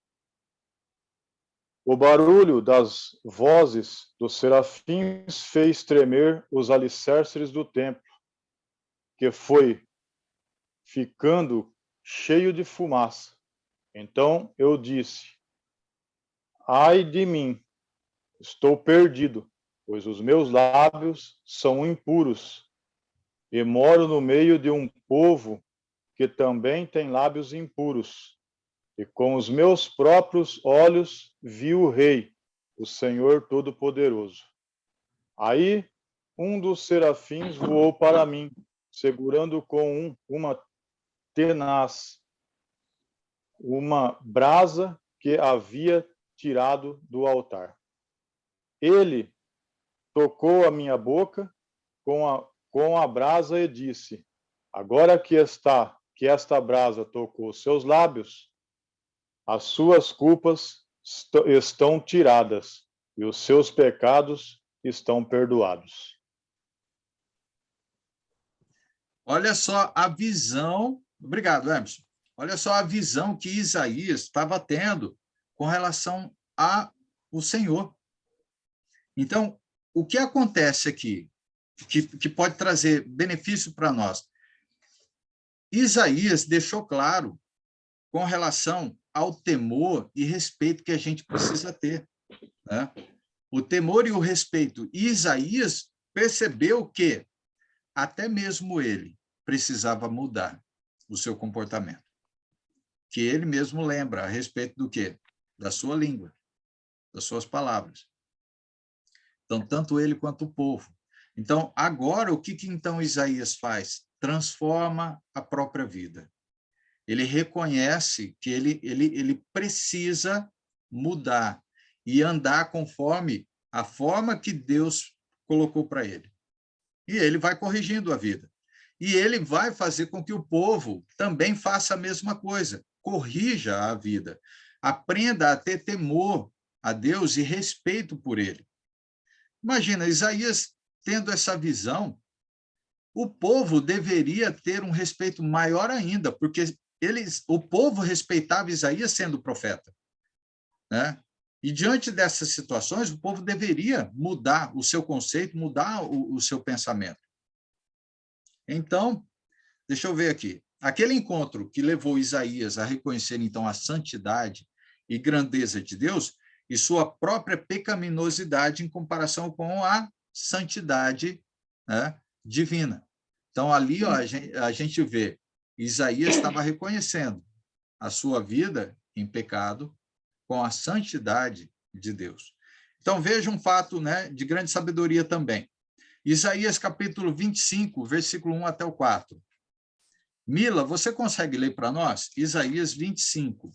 O barulho das vozes dos serafins fez tremer os alicerces do templo, que foi ficando cheio de fumaça. Então eu disse: ai de mim, estou perdido, pois os meus lábios são impuros, e moro no meio de um povo que também tem lábios impuros. E com os meus próprios olhos vi o Rei, o Senhor Todo-Poderoso. Aí um dos serafins voou para mim, segurando com uma tenaz uma brasa que havia tirado do altar. Ele tocou a minha boca com a brasa e disse: agora que esta brasa tocou seus lábios, as suas culpas estão tiradas e os seus pecados estão perdoados. Olha só a visão. Obrigado, Emerson. Olha só a visão que Isaías estava tendo com relação ao Senhor. Então, o que acontece aqui, que pode trazer benefício para nós? Isaías deixou claro com relação ao temor e respeito que a gente precisa ter, né? O temor e o respeito. E Isaías percebeu que até mesmo ele precisava mudar o seu comportamento. Que ele mesmo lembra a respeito do quê? Da sua língua, das suas palavras. Então, tanto ele quanto o povo. Então, agora, o que então Isaías faz? Transforma a própria vida. Ele reconhece que ele precisa mudar e andar conforme a forma que Deus colocou para ele. E ele vai corrigindo a vida. E ele vai fazer com que o povo também faça a mesma coisa, corrija a vida, aprenda a ter temor a Deus e respeito por ele. Imagina, Isaías tendo essa visão, o povo deveria ter um respeito maior ainda, porque o povo respeitava Isaías sendo profeta, né? E diante dessas situações, o povo deveria mudar o seu conceito, mudar o seu pensamento. Então, deixa eu ver aqui. Aquele encontro que levou Isaías a reconhecer, então, a santidade e grandeza de Deus e sua própria pecaminosidade em comparação com a santidade, né, divina. Então, ali ó, a gente vê, Isaías estava reconhecendo a sua vida em pecado com a santidade de Deus. Então, veja um fato, né, de grande sabedoria também. Isaías capítulo 25, versículo 1 até o 4. Mila, você consegue ler para nós? Isaías 25.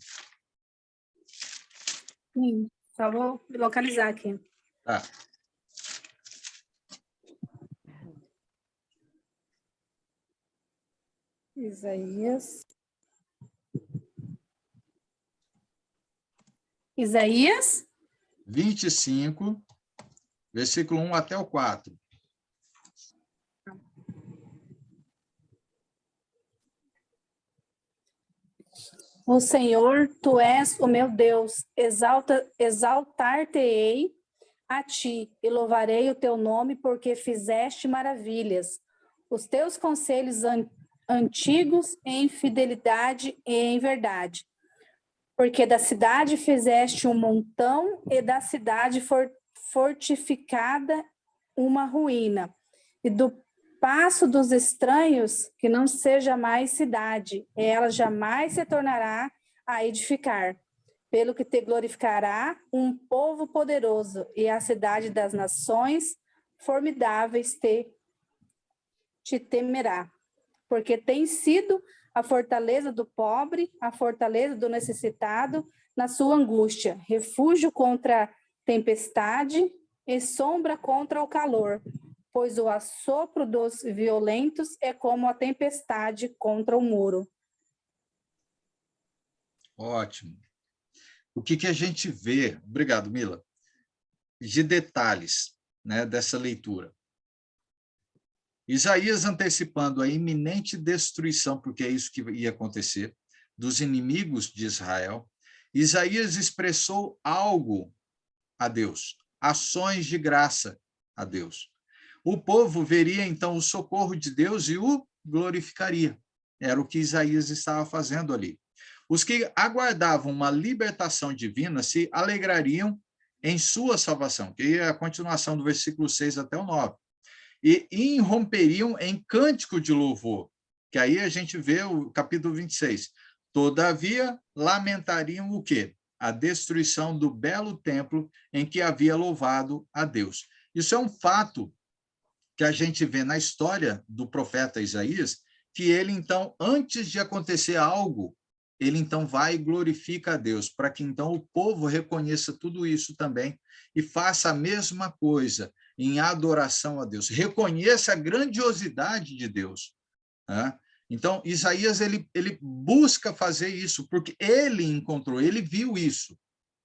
Sim, só vou localizar aqui. Tá. Isaías 25, versículo 1 até o 4. O Senhor, tu és o meu Deus, exaltar-te-ei a ti e louvarei o teu nome porque fizeste maravilhas. Os teus conselhos antigos em fidelidade e em verdade. Porque da cidade fizeste um montão e da cidade fortificada uma ruína. E do passo dos estranhos que não seja mais cidade, ela jamais se tornará a edificar. Pelo que te glorificará um povo poderoso e a cidade das nações formidáveis te temerá. Porque tem sido a fortaleza do pobre, a fortaleza do necessitado na sua angústia, refúgio contra a tempestade e sombra contra o calor, pois o assopro dos violentos é como a tempestade contra o muro. Ótimo. O que a gente vê, obrigado, Mila, de detalhes, né, dessa leitura? Isaías antecipando a iminente destruição, porque é isso que ia acontecer, dos inimigos de Israel. Isaías expressou algo a Deus, ações de graça a Deus. O povo veria, então, o socorro de Deus e o glorificaria. Era o que Isaías estava fazendo ali. Os que aguardavam uma libertação divina se alegrariam em sua salvação, que é a continuação do versículo 6 até o 9. E irromperiam em cântico de louvor, que aí a gente vê o capítulo 26. Todavia, lamentariam o quê? A destruição do belo templo em que havia louvado a Deus. Isso é um fato que a gente vê na história do profeta Isaías, que ele, então, antes de acontecer algo, ele, então, vai e glorifica a Deus, para que, então, o povo reconheça tudo isso também e faça a mesma coisa em adoração a Deus. Reconheça a grandiosidade de Deus. Né? Então, Isaías, ele busca fazer isso, porque ele encontrou, ele viu isso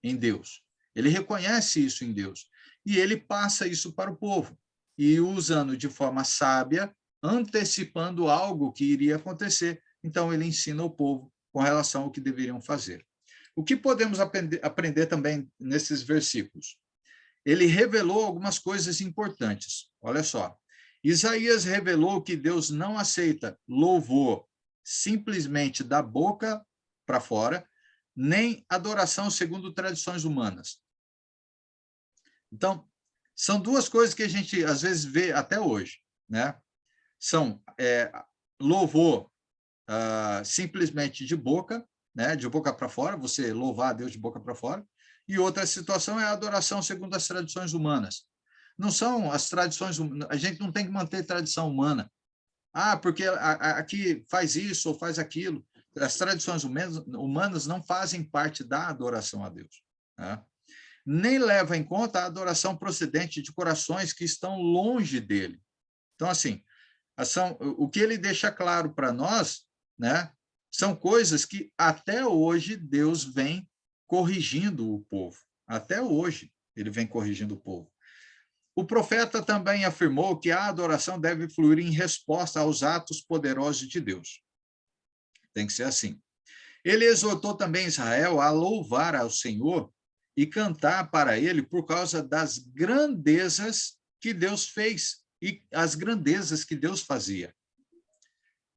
em Deus. Ele reconhece isso em Deus. E ele passa isso para o povo. E usando de forma sábia, antecipando algo que iria acontecer. Então, ele ensina o povo com relação ao que deveriam fazer. O que podemos aprender também nesses versículos? Ele revelou algumas coisas importantes. Olha só. Isaías revelou que Deus não aceita louvor simplesmente da boca para fora, nem adoração segundo tradições humanas. Então, são duas coisas que a gente, às vezes, vê até hoje, né? São louvor simplesmente de boca, né? De boca para fora, você louvar a Deus de boca para fora, e outra situação é a adoração segundo as tradições humanas. Não são as tradições, a gente não tem que manter tradição humana. Porque aqui faz isso ou faz aquilo. As tradições humanas não fazem parte da adoração a Deus. Né? Nem leva em conta a adoração procedente de corações que estão longe dele. Então, assim, o que ele deixa claro para nós, né, são coisas que até hoje Deus vem corrigindo o povo. Até hoje ele vem corrigindo o povo. O profeta também afirmou que a adoração deve fluir em resposta aos atos poderosos de Deus. Tem que ser assim. Ele exortou também Israel a louvar ao Senhor e cantar para ele por causa das grandezas que Deus fez e as grandezas que Deus fazia.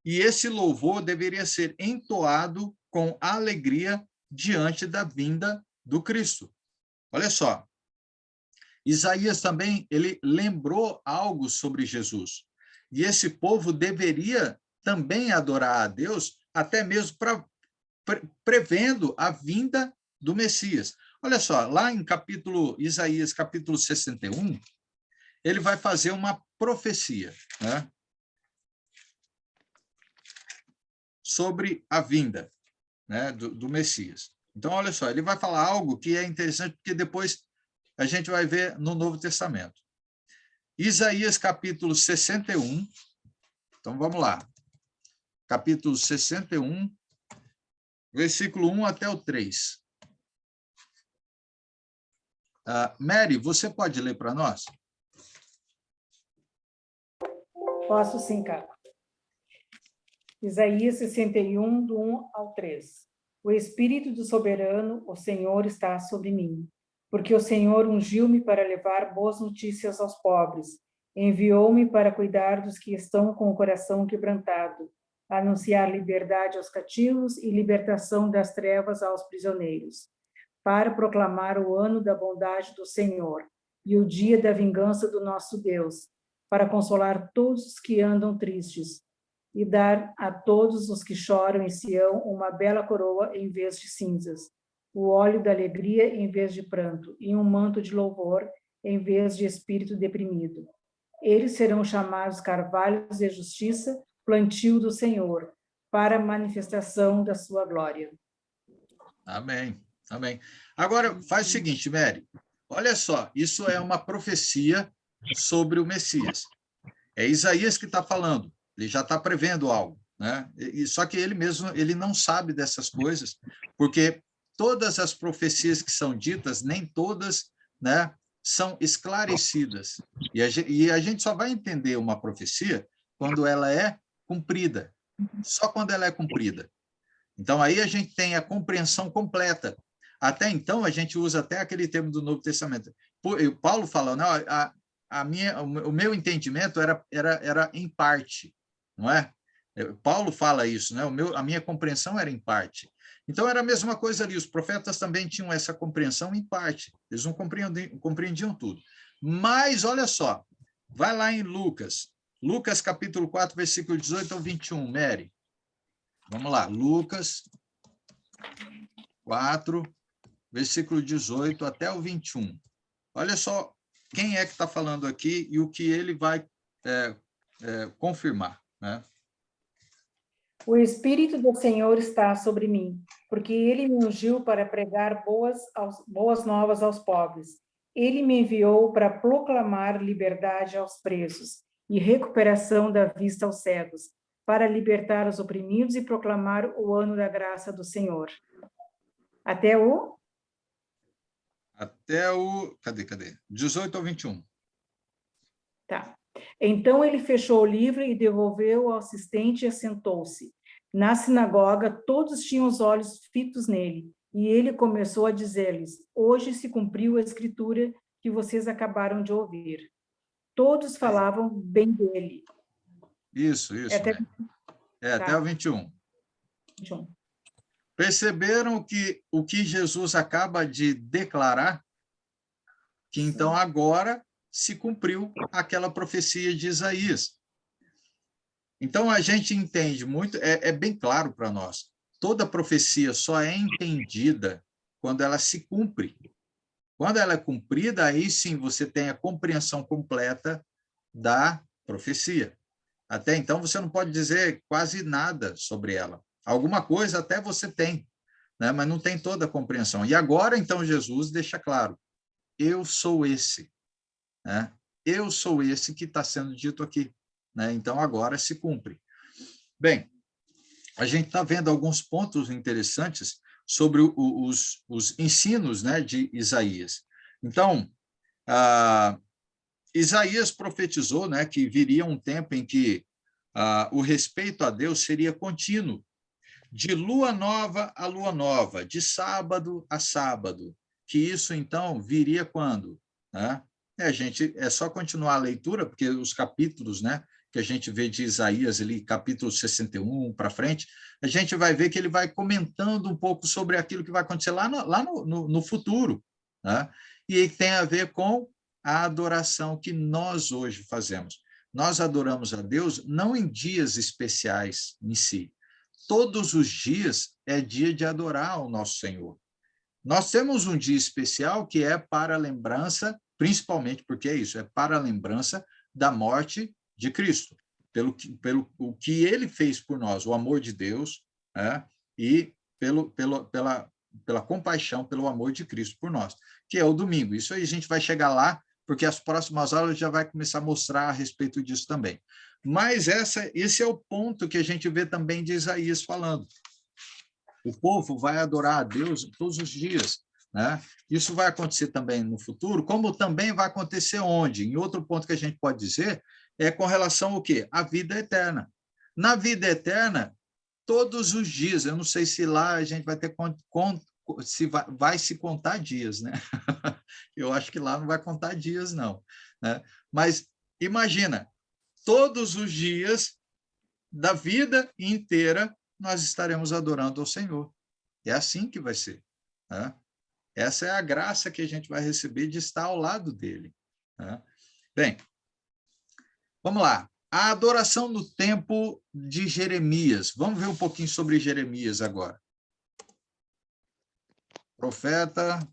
E esse louvor deveria ser entoado com alegria diante da vinda do Cristo. Olha só. Isaías também, ele lembrou algo sobre Jesus. E esse povo deveria também adorar a Deus, até mesmo prevendo a vinda do Messias. Olha só, lá em Isaías capítulo 61, ele vai fazer uma profecia, né, sobre a vinda, né, do Messias. Então, olha só, ele vai falar algo que é interessante, porque depois a gente vai ver no Novo Testamento. Isaías, capítulo 61. Então, vamos lá. Capítulo 61, versículo 1 até o 3. Mary, você pode ler para nós? Posso sim, cara. Isaías 61, do 1 ao 3. O Espírito do Soberano, o Senhor, está sobre mim, porque o Senhor ungiu-me para levar boas notícias aos pobres, enviou-me para cuidar dos que estão com o coração quebrantado, anunciar liberdade aos cativos e libertação das trevas aos prisioneiros, para proclamar o ano da bondade do Senhor e o dia da vingança do nosso Deus, para consolar todos os que andam tristes e dar a todos os que choram em Sião uma bela coroa em vez de cinzas, o óleo da alegria em vez de pranto, e um manto de louvor em vez de espírito deprimido. Eles serão chamados carvalhos de justiça, plantio do Senhor, para a manifestação da sua glória. Amém, amém. Agora, faz o seguinte, Mary, olha só, isso é uma profecia sobre o Messias. É Isaías que está falando, ele já está prevendo algo, né? Só que ele mesmo, ele não sabe dessas coisas, porque todas as profecias que são ditas, nem todas, né, são esclarecidas. E a gente só vai entender uma profecia quando ela é cumprida. Só quando ela é cumprida. Então, aí a gente tem a compreensão completa. Até então, a gente usa até aquele termo do Novo Testamento. Paulo fala, não, o meu entendimento era em parte, não é? Paulo fala isso, né? A minha compreensão era em parte. Então, era a mesma coisa ali. Os profetas também tinham essa compreensão em parte. Eles não compreendiam tudo. Mas, olha só, vai lá em Lucas. Lucas, capítulo 4, versículo 18 ao 21. Mary. Vamos lá. Lucas 4, versículo 18 até o 21. Olha só quem é que está falando aqui e o que ele vai confirmar, né? O Espírito do Senhor está sobre mim, porque ele me ungiu para pregar boas novas aos pobres. Ele me enviou para proclamar liberdade aos presos e recuperação da vista aos cegos, para libertar os oprimidos e proclamar o ano da graça do Senhor. Até o... Cadê? 18 ao 21. Tá. Então ele fechou o livro e devolveu ao assistente e assentou-se. Na sinagoga, todos tinham os olhos fitos nele, e ele começou a dizer-lhes: hoje se cumpriu a escritura que vocês acabaram de ouvir. Todos falavam bem dele. Isso. Até o 21. 21. Perceberam que o que Jesus acaba de declarar, que então agora se cumpriu aquela profecia de Isaías. Então, a gente entende muito, é bem claro para nós, toda profecia só é entendida quando ela se cumpre. Quando ela é cumprida, aí sim você tem a compreensão completa da profecia. Até então, você não pode dizer quase nada sobre ela. Alguma coisa até você tem, né? Mas não tem toda a compreensão. E agora, então, Jesus deixa claro, eu sou esse. Né? Eu sou esse que está sendo dito aqui. Né? Então, agora se cumpre. Bem, a gente está vendo alguns pontos interessantes sobre os ensinos, né, de Isaías. Então, Isaías profetizou, né, que viria um tempo em que o respeito a Deus seria contínuo, de lua nova a lua nova, de sábado a sábado, que isso, então, viria quando? Né? É só continuar a leitura, porque os capítulos, né, que a gente vê de Isaías, ali, capítulo 61 para frente, a gente vai ver que ele vai comentando um pouco sobre aquilo que vai acontecer lá no futuro, né? E tem a ver com a adoração que nós hoje fazemos. Nós adoramos a Deus não em dias especiais em si. Todos os dias é dia de adorar o nosso Senhor. Nós temos um dia especial que é para a lembrança, principalmente porque é isso, é para a lembrança da morte de Cristo, pelo o que ele fez por nós, o amor de Deus, né? E pela compaixão, pelo amor de Cristo por nós, que é o domingo. Isso aí a gente vai chegar lá, porque as próximas aulas já vai começar a mostrar a respeito disso também. Mas esse é o ponto que a gente vê também de Isaías falando. O povo vai adorar a Deus todos os dias, né? Isso vai acontecer também no futuro, como também vai acontecer onde? Em outro ponto que a gente pode dizer é com relação ao quê? À vida eterna. Na vida eterna, todos os dias, eu não sei se lá a gente vai ter se vai se contar dias, né? Eu acho que lá não vai contar dias, não, né? Mas imagina, todos os dias da vida inteira nós estaremos adorando ao Senhor. É assim que vai ser, né? Essa é a graça que a gente vai receber de estar ao lado dele, né? Bem, vamos lá. A adoração no tempo de Jeremias. Vamos ver um pouquinho sobre Jeremias agora. Profeta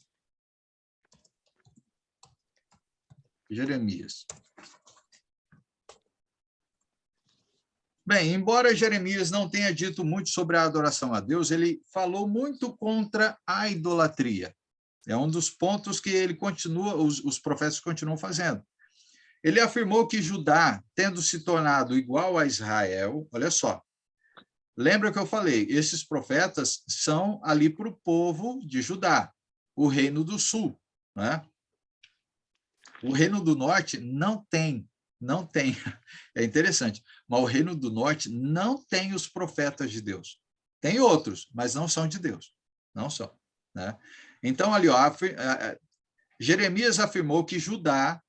Jeremias. Bem, embora Jeremias não tenha dito muito sobre a adoração a Deus, ele falou muito contra a idolatria. É um dos pontos que ele continua, os profetas continuam fazendo. Ele afirmou que Judá, tendo se tornado igual a Israel, olha só, lembra que eu falei, esses profetas são ali para o povo de Judá, o reino do sul, né? O reino do norte não tem, é interessante, mas o reino do norte não tem os profetas de Deus. Tem outros, mas não são de Deus, não são, né? Então, ali, ó, Jeremias afirmou que Judá,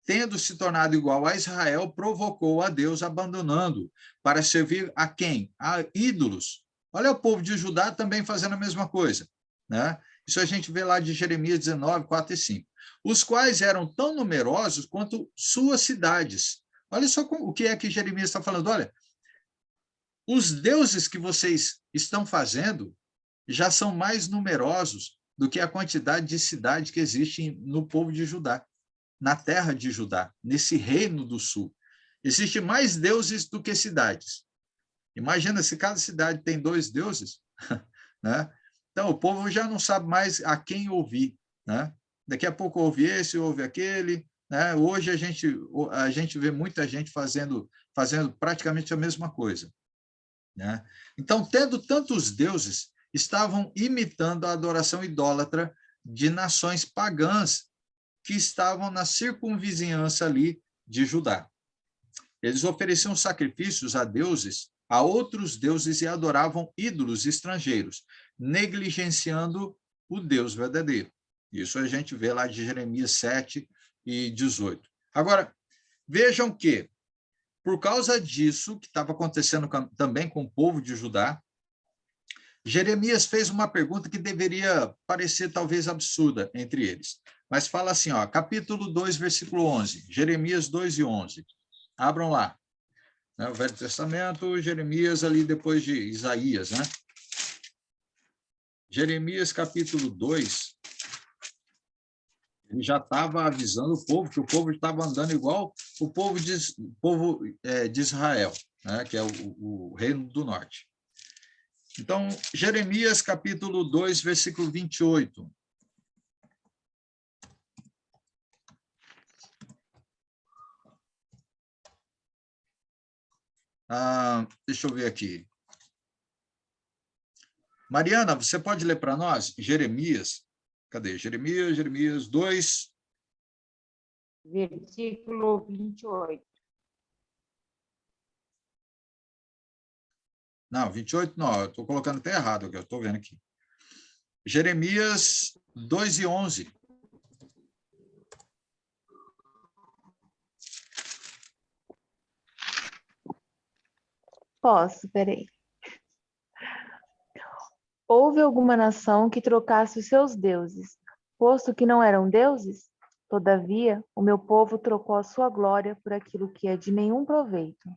tendo se tornado igual a Israel, provocou a Deus, abandonando para servir a quem? A ídolos. Olha o povo de Judá também fazendo a mesma coisa, né? Isso a gente vê lá de Jeremias 19, 4 e 5. Os quais eram tão numerosos quanto suas cidades. Olha só o que é que Jeremias está falando. Olha, os deuses que vocês estão fazendo já são mais numerosos do que a quantidade de cidades que existe no povo de Judá, na terra de Judá, nesse reino do sul. Existem mais deuses do que cidades. Imagina se cada cidade tem 2 deuses, né? Então, o povo já não sabe mais a quem ouvir, né? Daqui a pouco ouve esse, ouve aquele, né? Hoje a gente vê muita gente fazendo praticamente a mesma coisa, né? Então, tendo tantos deuses, estavam imitando a adoração idólatra de nações pagãs que estavam na circunvizinhança ali de Judá. Eles ofereciam sacrifícios a outros deuses e adoravam ídolos estrangeiros, negligenciando o Deus verdadeiro. Isso a gente vê lá de Jeremias 7 e 18. Agora, vejam que, por causa disso, que estava acontecendo também com o povo de Judá, Jeremias fez uma pergunta que deveria parecer talvez absurda entre eles. Mas fala assim, ó, capítulo 2, versículo 11, Jeremias 2 e 11. Abram lá. O Velho Testamento, Jeremias ali depois de Isaías, né? Jeremias, capítulo 2, ele já estava avisando o povo que o povo estava andando igual o povo de Israel, né? Que é o reino do norte. Então, Jeremias, capítulo 2, versículo 28. Deixa eu ver aqui. Mariana, você pode ler para nós? Jeremias. Cadê? Jeremias 2. Versículo 28. Não, 28 não, eu estou colocando até errado, eu estou vendo aqui. Jeremias 2 e 11. Posso, peraí. Houve alguma nação que trocasse os seus deuses, posto que não eram deuses? Todavia, o meu povo trocou a sua glória por aquilo que é de nenhum proveito.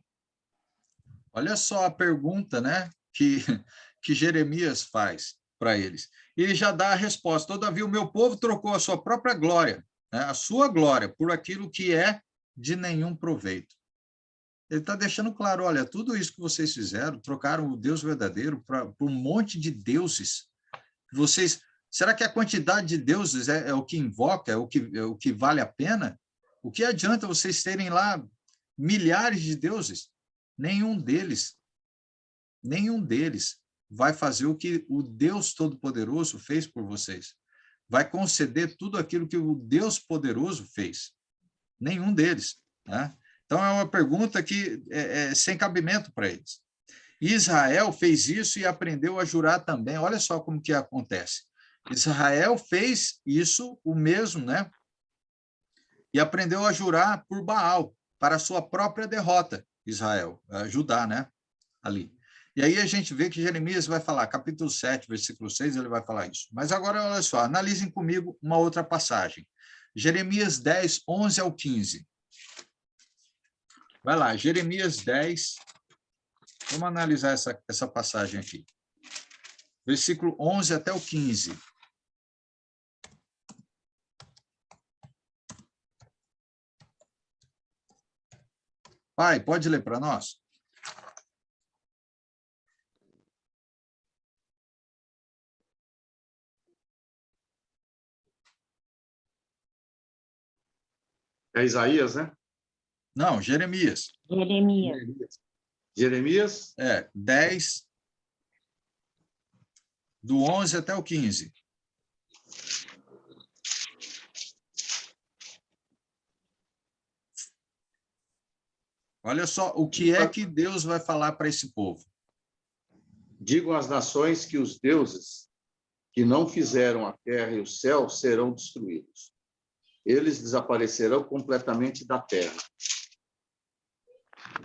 Olha só a pergunta, né, que Jeremias faz para eles. Ele já dá a resposta. Todavia, o meu povo trocou a sua própria glória, né, a sua glória, por aquilo que é de nenhum proveito. Ele está deixando claro, olha, tudo isso que vocês fizeram, trocaram o Deus verdadeiro por um monte de deuses. Será que a quantidade de deuses é o que invoca, é o que vale a pena? O que adianta vocês terem lá milhares de deuses? Nenhum deles vai fazer o que o Deus Todo-Poderoso fez por vocês. Vai conceder tudo aquilo que o Deus Poderoso fez. Nenhum deles, né? Então, é uma pergunta que é sem cabimento para eles. Israel fez isso e aprendeu a jurar também. Olha só como que acontece. Israel fez isso, o mesmo, né? E aprendeu a jurar por Baal, para a sua própria derrota, Israel, Judá, né? Ali. E aí a gente vê que Jeremias vai falar, capítulo 7, versículo 6, ele vai falar isso. Mas agora, olha só, analisem comigo uma outra passagem. Jeremias 10, 11 ao 15. Vai lá, Jeremias 10. Vamos analisar essa passagem aqui. Versículo 11 até o 15. Pai, pode ler para nós? É Isaías, né? Não, Jeremias. Jeremias? 10, do 11 até o 15. Olha só, o que é que Deus vai falar para esse povo? Digam às nações que os deuses que não fizeram a terra e o céu serão destruídos. Eles desaparecerão completamente da terra.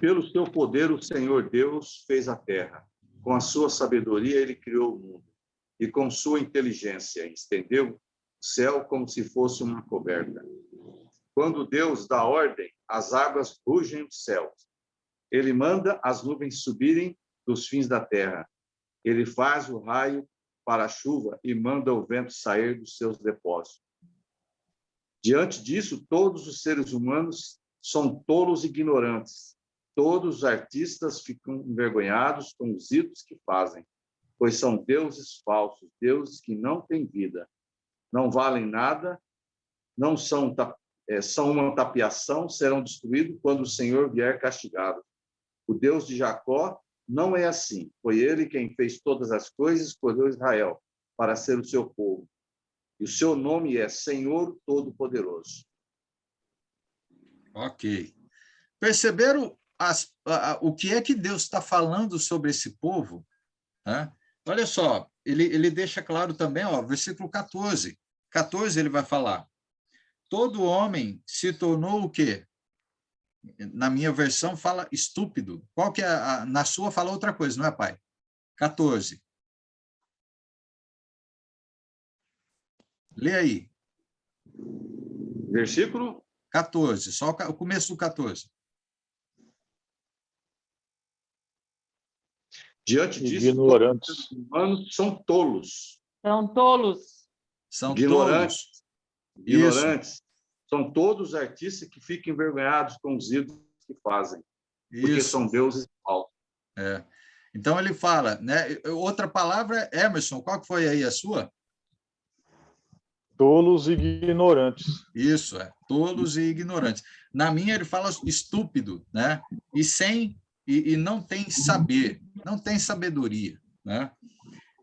Pelo seu poder, o Senhor Deus fez a terra. Com a sua sabedoria, ele criou o mundo. E com sua inteligência, estendeu o céu como se fosse uma coberta. Quando Deus dá ordem, as águas rugem do céu. Ele manda as nuvens subirem dos fins da terra. Ele faz o raio para a chuva e manda o vento sair dos seus depósitos. Diante disso, todos os seres humanos são tolos e ignorantes. Todos os artistas ficam envergonhados com os ídolos que fazem, pois são deuses falsos, deuses que não têm vida, não valem nada, não são uma tapiação, serão destruídos quando o Senhor vier castigá-los. O Deus de Jacó não é assim. Foi ele quem fez todas as coisas, escolheu Israel para ser o seu povo. E o seu nome é Senhor Todo-Poderoso. Ok. Perceberam o que é que Deus está falando sobre esse povo? Né? Olha só, ele deixa claro também, ó, versículo 14. 14 ele vai falar. Todo homem se tornou o quê? Na minha versão fala estúpido. Qual que é na sua fala outra coisa, não é, pai? 14. Lê aí. Versículo 14, só o começo do 14. Diante disso, ignorantes. Todos os humanos são tolos. São tolos. São ignorantes. tolos. Ignorantes. Isso. São todos artistas que ficam envergonhados com os ídolos que fazem. Porque Isso. são deuses falsos. É. Então ele fala, né? Outra palavra, Emerson, qual que foi aí a sua? Tolos e ignorantes. Isso, tolos e ignorantes. Na minha ele fala estúpido, né? E não tem saber, não tem sabedoria, né?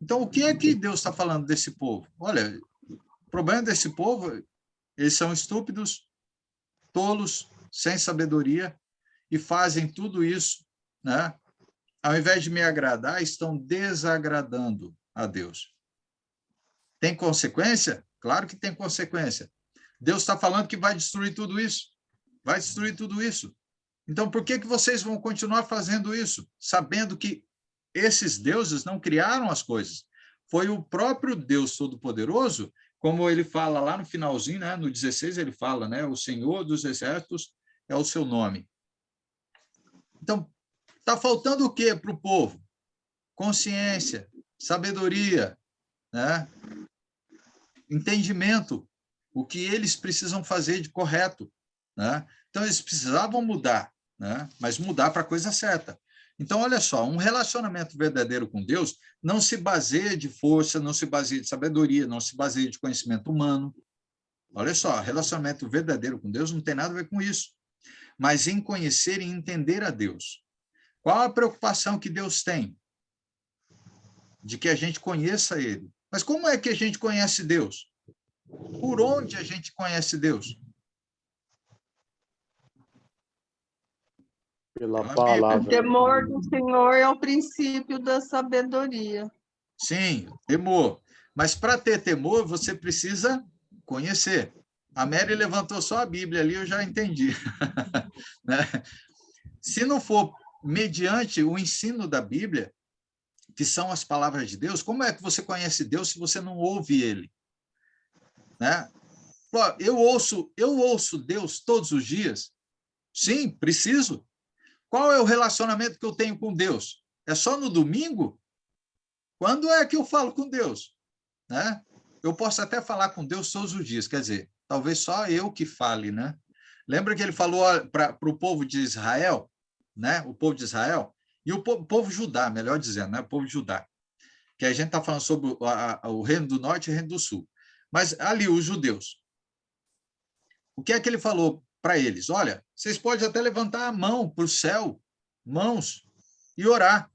Então, o que é que Deus está falando desse povo? Olha, o problema desse povo, eles são estúpidos, tolos, sem sabedoria, e fazem tudo isso, né? Ao invés de me agradar, estão desagradando a Deus. Tem consequência? Claro que tem consequência. Deus está falando que vai destruir tudo isso. Vai destruir tudo isso. Então, por que vocês vão continuar fazendo isso? Sabendo que esses deuses não criaram as coisas. Foi o próprio Deus Todo-Poderoso, como ele fala lá no finalzinho, né? No 16 ele fala, né? O Senhor dos Exércitos é o seu nome. Então, está faltando o quê para o povo? Consciência, sabedoria, né? Entendimento, o que eles precisam fazer de correto, né? Então, eles precisavam mudar, né? Mas mudar para a coisa certa. Então, olha só, um relacionamento verdadeiro com Deus não se baseia de força, não se baseia de sabedoria, não se baseia de conhecimento humano. Olha só, relacionamento verdadeiro com Deus não tem nada a ver com isso, mas em conhecer e entender a Deus. Qual a preocupação que Deus tem? De que a gente conheça Ele. Mas como é que a gente conhece Deus? Por onde a gente conhece Deus? Pela palavra. O temor do Senhor é o princípio da sabedoria. Sim, temor. Mas para ter temor, você precisa conhecer. A Mary levantou só a Bíblia ali, eu já entendi. Né? Se não for mediante o ensino da Bíblia, que são as palavras de Deus, como é que você conhece Deus se você não ouve Ele? Né? Eu ouço Deus todos os dias? Sim, preciso. Qual é o relacionamento que eu tenho com Deus? É só no domingo? Quando é que eu falo com Deus? Né? Eu posso até falar com Deus todos os dias, quer dizer, talvez só eu que fale, né? Lembra que ele falou para o povo de Israel, né? O povo de Israel, e o povo Judá, melhor dizendo, né? O povo de Judá, que a gente está falando sobre o reino do norte e o reino do sul. Mas ali, os judeus, o que é que ele falou para eles? Olha, vocês podem até levantar a mão para o céu, mãos, e orar.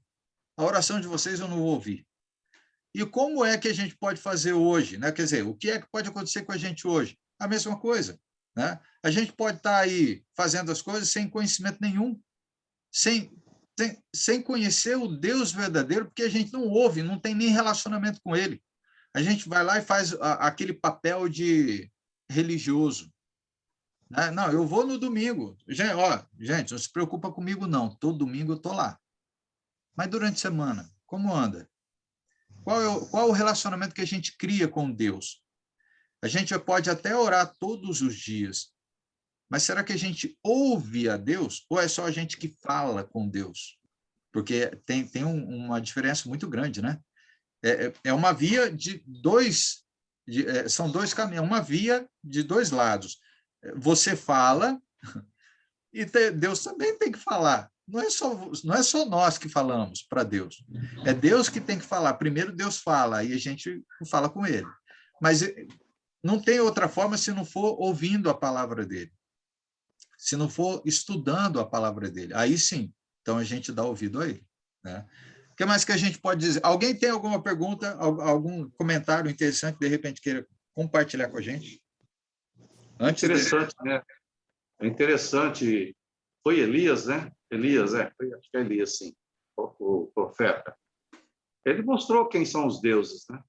A oração de vocês eu não vou ouvir. E como é que a gente pode fazer hoje? Né? Quer dizer, o que é que pode acontecer com a gente hoje? A mesma coisa. Né? A gente pode estar aí fazendo as coisas sem conhecimento nenhum, sem conhecer o Deus verdadeiro, porque a gente não ouve, não tem nem relacionamento com Ele. a gente vai lá e faz aquele papel de religioso. Né? Não, eu vou no domingo. Gente, não se preocupa comigo, não. Todo domingo eu estou lá. Mas durante a semana, como anda? Qual o relacionamento que a gente cria com Deus? A gente pode até orar todos os dias, mas será que a gente ouve a Deus ou é só a gente que fala com Deus? Porque tem uma diferença muito grande, né? É uma via de dois, são dois caminhos, uma via de dois lados. Você fala e Deus também tem que falar. Não é só nós que falamos para Deus. É Deus que tem que falar. Primeiro Deus fala, e a gente fala com ele. Mas não tem outra forma se não for ouvindo a palavra dele. Se não for estudando a palavra dele. Aí sim, então a gente dá ouvido a ele. Né? O que mais que a gente pode dizer? Alguém tem alguma pergunta, algum comentário interessante, de repente queira compartilhar com a gente? Interessante, né? É interessante. Foi Elias, né? Elias, acho que é Elias, sim, o profeta. Ele mostrou quem são os deuses, né?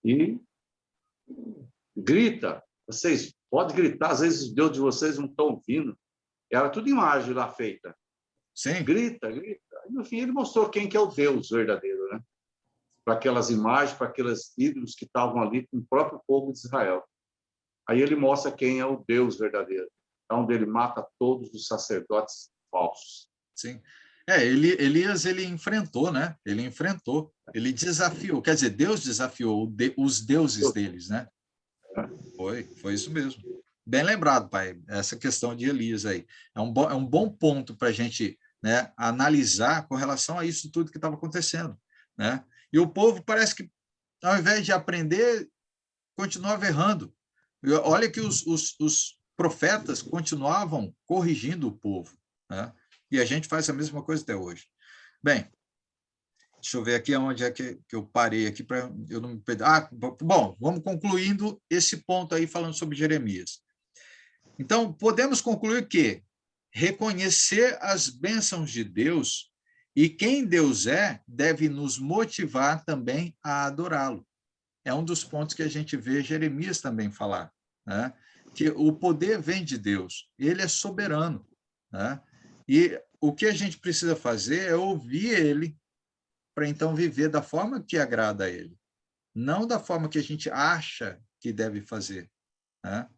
E grita. Vocês podem gritar, às vezes os deuses de vocês não estão ouvindo. Era tudo imagem lá feita. Sim. Grita. E, no fim, ele mostrou quem que é o Deus verdadeiro, né? Para aquelas imagens, para aqueles ídolos que estavam ali com o próprio povo de Israel. Aí ele mostra quem é o Deus verdadeiro. Onde ele mata todos os sacerdotes falsos. Sim. Elias, ele enfrentou, né? Ele desafiou, quer dizer, Deus desafiou os deuses deles, né? Foi isso mesmo. Bem lembrado, pai, essa questão de Elias aí. É um bom ponto para a gente, né, analisar com relação a isso tudo que estava acontecendo, né? E o povo parece que, ao invés de aprender, continuava errando. Olha que os profetas continuavam corrigindo o povo, né? E a gente faz a mesma coisa até hoje. Bem, deixa eu ver aqui onde é que eu parei aqui para eu não me perder. Bom, vamos concluindo esse ponto aí falando sobre Jeremias. Então, podemos concluir que reconhecer as bênçãos de Deus e quem Deus deve nos motivar também a adorá-lo. É um dos pontos que a gente vê Jeremias também falar, né? Que o poder vem de Deus, ele é soberano, né? E o que a gente precisa fazer é ouvir ele para então viver da forma que agrada a ele, não da forma que a gente acha que deve fazer, né?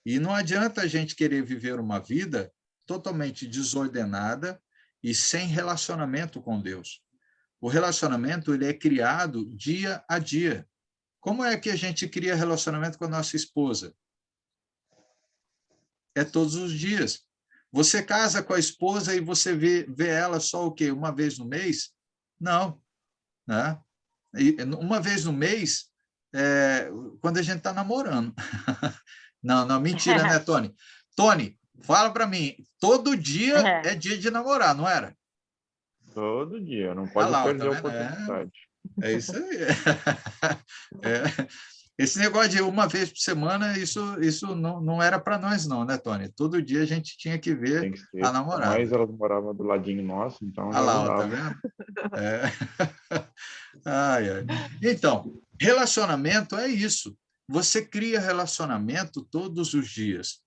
E não adianta a gente querer viver uma vida totalmente desordenada e sem relacionamento com Deus. O relacionamento ele é criado dia a dia. Como é que a gente cria relacionamento com a nossa esposa? É todos os dias. Você casa com a esposa e você vê ela só o quê? Uma vez no mês? Não. Né? E uma vez no mês, quando a gente está namorando. Não, mentira, né, Tony? Tony, fala para mim, todo dia é dia de namorar, não era? Todo dia, não pode perder a oportunidade. É isso aí. Esse negócio de uma vez por semana, isso não era para nós, não, né, Tony? Todo dia a gente tinha que ver a namorada. Mas ela morava do ladinho nosso, então já lá, tá vendo? Então, relacionamento é isso. Você cria relacionamento todos os dias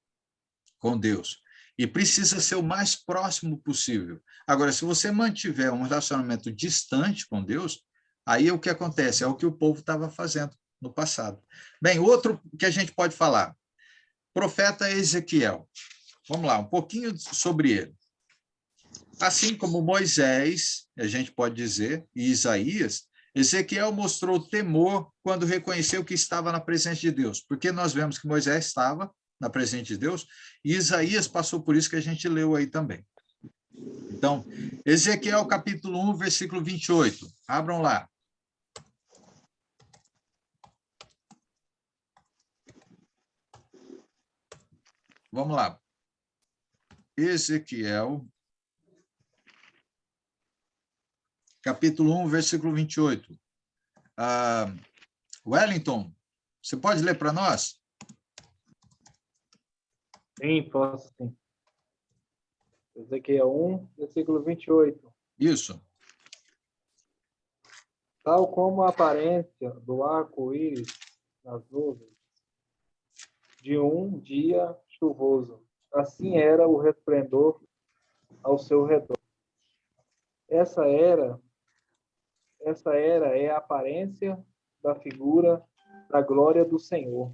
com Deus. E precisa ser o mais próximo possível. Agora, se você mantiver um relacionamento distante com Deus, aí o que acontece? É o que o povo estava fazendo no passado. Bem, outro que a gente pode falar, profeta Ezequiel. Vamos lá, um pouquinho sobre ele. Assim como Moisés, a gente pode dizer, e Isaías, Ezequiel mostrou temor quando reconheceu que estava na presença de Deus, porque nós vemos que Moisés estava na presença de Deus, e Isaías passou por isso que a gente leu aí também. Então, Ezequiel capítulo 1, versículo 28. Abram lá. Vamos lá. Ezequiel, capítulo 1, versículo 28. Wellington, você pode ler para nós? Sim, posso sim. Ezequiel 1, versículo 28. Isso. Tal como a aparência do arco-íris nas nuvens de um dia chuvoso, assim era o resplendor ao seu redor. Essa era é a aparência da figura da glória do Senhor.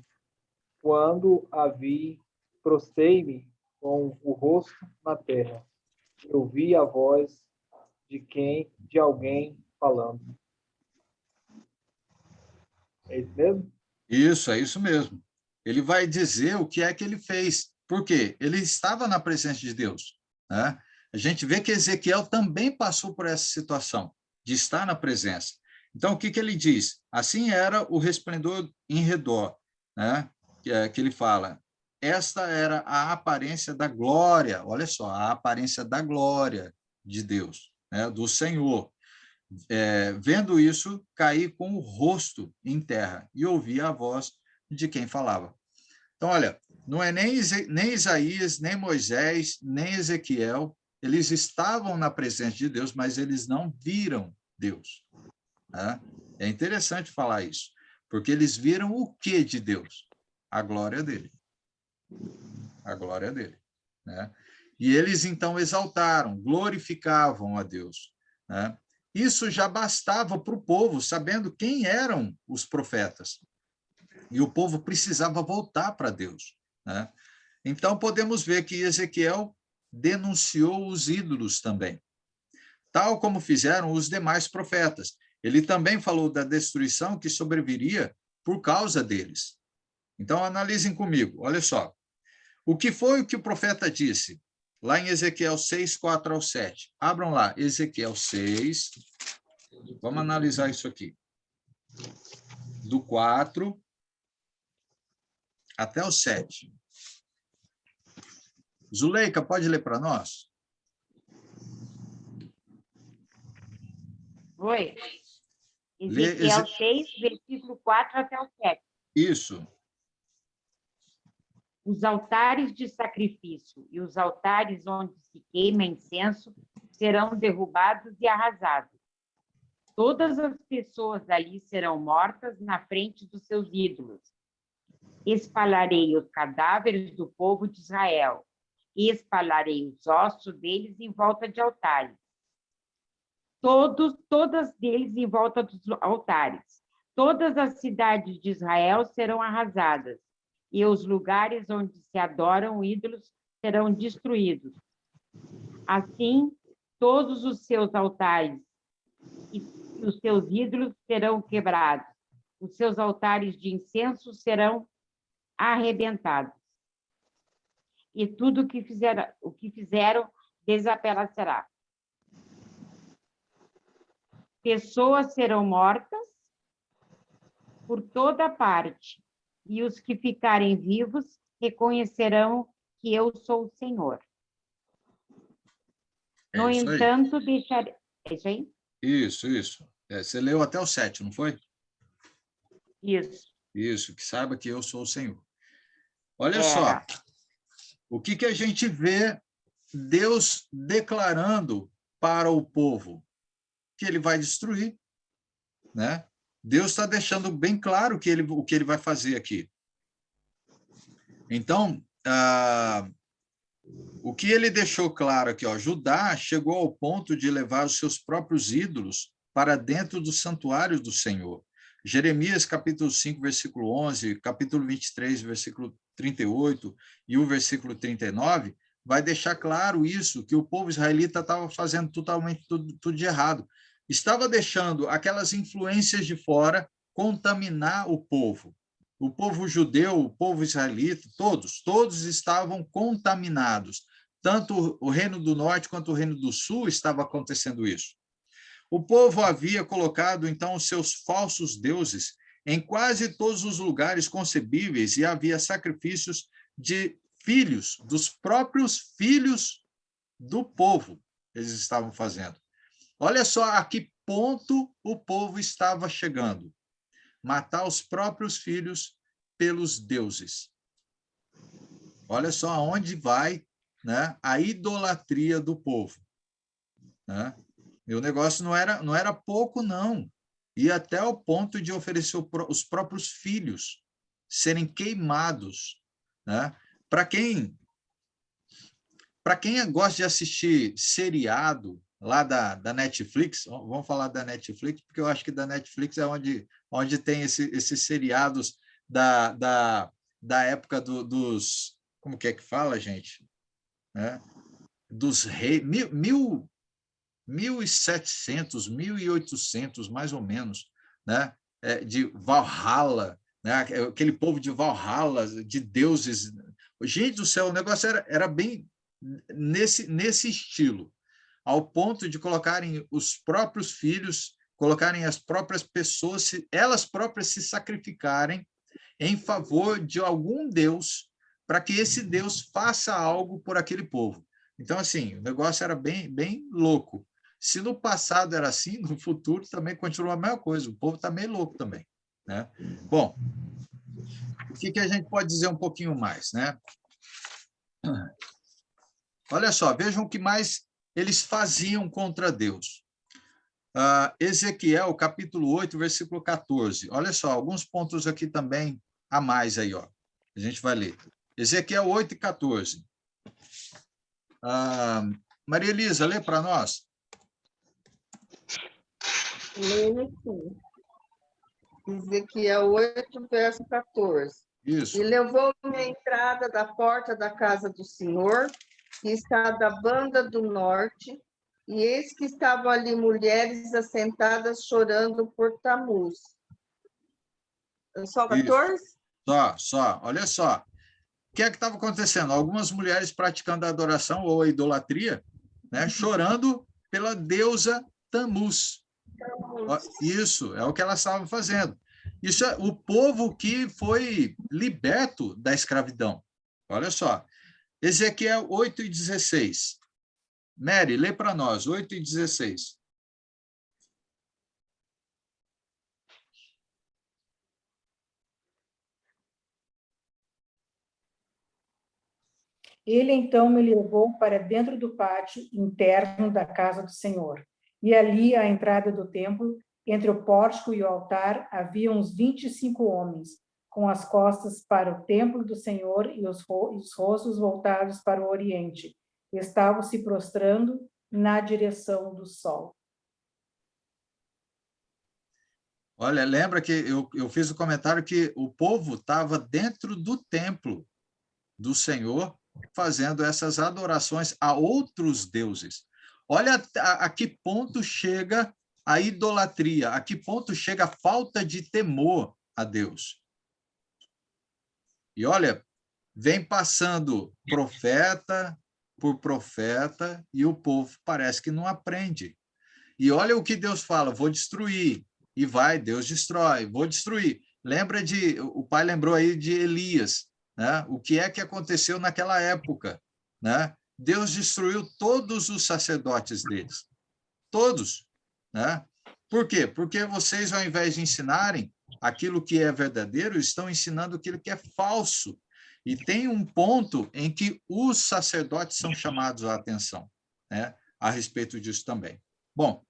Quando a vi, prostei-me com o rosto na terra. Eu vi a voz de alguém falando. É isso mesmo? Isso, é isso mesmo. Ele vai dizer o que é que ele fez. Por quê? Ele estava na presença de Deus, né? A gente vê que Ezequiel também passou por essa situação, de estar na presença. Então, o que ele diz? Assim era o resplendor em redor, né? Que ele fala. Esta era a aparência da glória, olha só, a aparência da glória de Deus, né? Do Senhor. Vendo isso, caí com o rosto em terra e ouvi a voz de quem falava. Então, olha, não é nem Isaías, nem Moisés, nem Ezequiel, eles estavam na presença de Deus, mas eles não viram Deus, né? É interessante falar isso, porque eles viram o que de Deus? A glória dele. A glória dele, né? E eles, então, exaltaram, glorificavam a Deus, né? Isso já bastava para o povo, sabendo quem eram os profetas. E o povo precisava voltar para Deus, né? Então, podemos ver que Ezequiel denunciou os ídolos também, tal como fizeram os demais profetas. Ele também falou da destruição que sobreviria por causa deles. Então, analisem comigo, olha só. O que foi o que o profeta disse? Lá em Ezequiel 6, 4 ao 7. Abram lá, Ezequiel 6. Vamos analisar isso aqui. Do 4 até o 7. Zuleika, pode ler para nós? Oi. Ezequiel 6, versículo 4 até o 7. Isso. Os altares de sacrifício e os altares onde se queima incenso serão derrubados e arrasados. Todas as pessoas ali serão mortas na frente dos seus ídolos. Espalharei os cadáveres do povo de Israel. Espalharei os ossos deles em volta de altares. Todas deles em volta dos altares. Todas as cidades de Israel serão arrasadas, e os lugares onde se adoram ídolos serão destruídos. Assim, todos os seus altares e os seus ídolos serão quebrados. Os seus altares de incenso serão arrebentados. E tudo o que fizeram desaparecerá. Pessoas serão mortas por toda parte, e os que ficarem vivos reconhecerão que eu sou o Senhor. No entanto, deixarei... É isso aí? Isso. Você leu até o 7, não foi? Isso. Isso, que saiba que eu sou o Senhor. Olha só, o que a gente vê Deus declarando para o povo? Que ele vai destruir, né? Deus está deixando bem claro o que ele vai fazer aqui. Então, o que ele deixou claro aqui, ó, Judá chegou ao ponto de levar os seus próprios ídolos para dentro do santuário do Senhor. Jeremias, capítulo 5, versículo 11, capítulo 23, versículo 38 e o versículo 39, vai deixar claro isso, que o povo israelita estava fazendo totalmente tudo de errado. Estava deixando aquelas influências de fora contaminar o povo. O povo judeu, o povo israelita, todos estavam contaminados. Tanto o Reino do Norte quanto o Reino do Sul estava acontecendo isso. O povo havia colocado, então, os seus falsos deuses em quase todos os lugares concebíveis e havia sacrifícios de filhos, dos próprios filhos do povo, eles estavam fazendo. Olha só a que ponto o povo estava chegando. Matar os próprios filhos pelos deuses. Olha só aonde vai, né, a idolatria do povo. Né? E o negócio não era pouco, não. e até ao ponto de oferecer os próprios filhos serem queimados, né? Para quem gosta de assistir seriado lá da Netflix, vamos falar da Netflix, porque eu acho que da Netflix é onde tem esses seriados da época dos... Como que é que fala, gente? Né? Dos reis... 1700, 1800, mais ou menos, né? De Valhalla, né? Aquele povo de Valhalla, de deuses. Gente do céu, o negócio era bem nesse estilo, ao ponto de colocarem os próprios filhos, colocarem as próprias pessoas, elas próprias se sacrificarem em favor de algum Deus, para que esse Deus faça algo por aquele povo. Então, assim, o negócio era bem louco. Se no passado era assim, no futuro também continua a mesma coisa. O povo está meio louco também, né? Bom, o que a gente pode dizer um pouquinho mais, né? Olha só, vejam o que mais eles faziam contra Deus. Ezequiel, capítulo 8, versículo 14. Olha só, alguns pontos aqui também a mais aí, ó. A gente vai ler. Ezequiel 8 e 14. Maria Elisa, lê para nós. Leio aqui. Ezequiel 8, verso 14. Isso. E levou-me à entrada da porta da casa do Senhor, que está da banda do norte, e eis que estavam ali mulheres assentadas chorando por Tamuz. Só 14? Isso. Só. Olha só. O que é que estava acontecendo? Algumas mulheres praticando a adoração ou a idolatria, né, chorando pela deusa Tamuz. Isso, é o que elas estavam fazendo. Isso é o povo que foi liberto da escravidão. Olha só. Ezequiel 8 e 16. Mary, lê para nós, 8 e 16. Ele então me levou para dentro do pátio interno da casa do Senhor. E ali, à entrada do templo, entre o pórtico e o altar, havia uns 25 homens, com as costas para o templo do Senhor e os rostos voltados para o oriente. Estavam se prostrando na direção do sol. Olha, lembra que eu fiz o comentário que o povo estava dentro do templo do Senhor, fazendo essas adorações a outros deuses. Olha a que ponto chega a idolatria, a que ponto chega a falta de temor a Deus. E olha, vem passando profeta por profeta e o povo parece que não aprende. E olha o que Deus fala, vou destruir. E vai, Deus destrói, vou destruir. O pai lembrou aí de Elias, né? O que é que aconteceu naquela época, né? Deus destruiu todos os sacerdotes deles, todos, né? Por quê? Porque vocês, ao invés de ensinarem aquilo que é verdadeiro, estão ensinando aquilo que é falso. E tem um ponto em que os sacerdotes são chamados à atenção, né? A respeito disso também. Bom,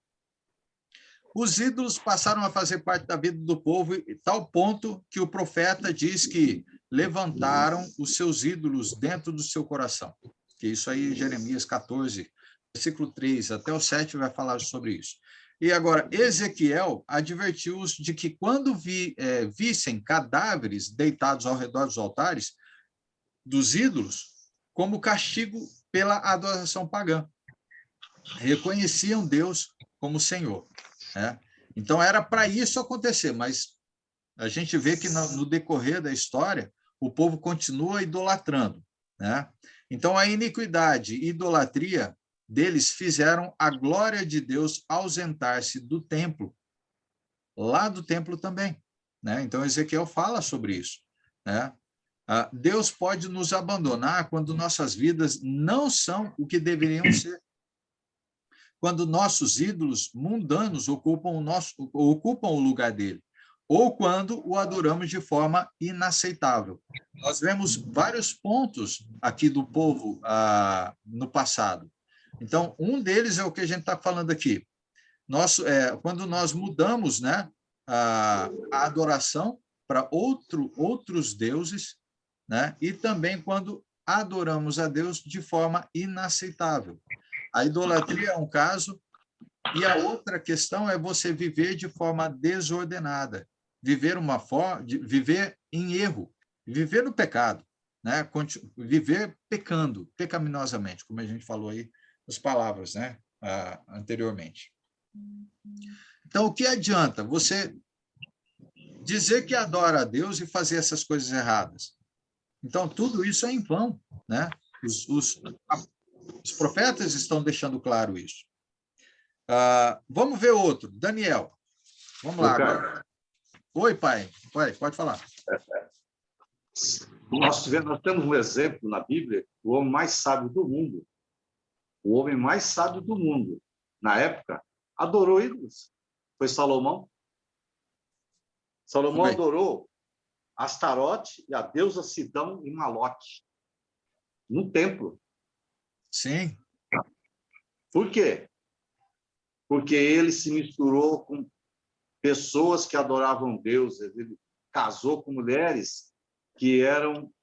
os ídolos passaram a fazer parte da vida do povo, e tal ponto que o profeta diz que levantaram os seus ídolos dentro do seu coração. Que isso aí, Jeremias 14, versículo 3, até o 7 vai falar sobre isso. E agora, Ezequiel advertiu-os de que quando vissem cadáveres deitados ao redor dos altares, dos ídolos, como castigo pela adoração pagã. Reconheciam Deus como Senhor. Né? Então, era para isso acontecer, mas a gente vê que no decorrer da história, o povo continua idolatrando. Né? Então, a iniquidade e idolatria deles fizeram a glória de Deus ausentar-se do templo, lá do templo também. Né? Então, Ezequiel fala sobre isso. Né? Deus pode nos abandonar quando nossas vidas não são o que deveriam ser. Quando nossos ídolos mundanos ocupam o lugar dele, ou quando o adoramos de forma inaceitável. Nós vemos vários pontos aqui do povo no passado. Então, um deles é o que a gente está falando aqui. quando nós mudamos, né, a adoração para outros deuses, né, e também quando adoramos a Deus de forma inaceitável. A idolatria é um caso, e a outra questão é você viver de forma desordenada, viver em erro, viver no pecado, né? Viver pecando, pecaminosamente, como a gente falou aí nas palavras, né? Anteriormente. Então, o que adianta você dizer que adora a Deus e fazer essas coisas erradas? Então, tudo isso é em vão, né? Os profetas estão deixando claro isso. Vamos ver outro. Daniel. Vamos lá agora. Oi, pai. Pode falar. Nós temos um exemplo na Bíblia, o homem mais sábio do mundo. O homem mais sábio do mundo, na época, adorou ídolos. Foi Salomão. Salomão adorou Astarote e a deusa Sidão e Malote no templo. Sim. Por quê? Porque ele se misturou com pessoas que adoravam deuses. Ele casou com mulheres que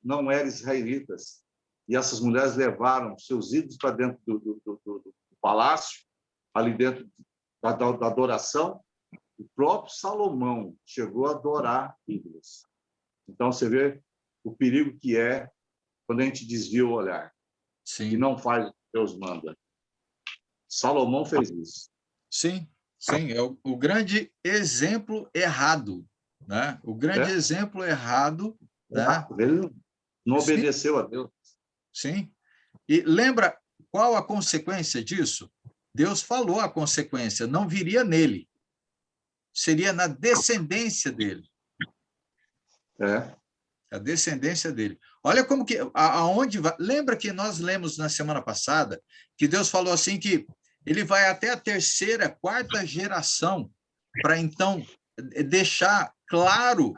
não eram israelitas. E essas mulheres levaram seus ídolos para dentro do palácio, ali dentro da adoração. O próprio Salomão chegou a adorar ídolos. Então, você vê o perigo que é quando a gente desvia o olhar. Sim. E não faz o que Deus manda. Salomão fez isso. Sim, é o grande exemplo errado, né? O grande exemplo errado, né? Ele não obedeceu a Deus. Sim. E lembra qual a consequência disso? Deus falou a consequência, não viria nele. Seria na descendência dele. A descendência dele. Olha como que aonde vai. Lembra que nós lemos na semana passada que Deus falou assim que ele vai até a terceira, quarta geração para então deixar claro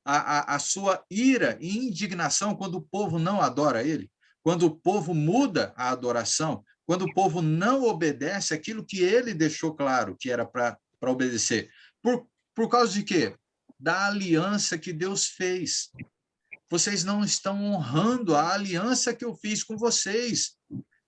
a sua ira e indignação quando o povo não adora ele, quando o povo muda a adoração, quando o povo não obedece aquilo que ele deixou claro que era para obedecer. Por causa de quê? Da aliança que Deus fez. Vocês não estão honrando a aliança que eu fiz com vocês.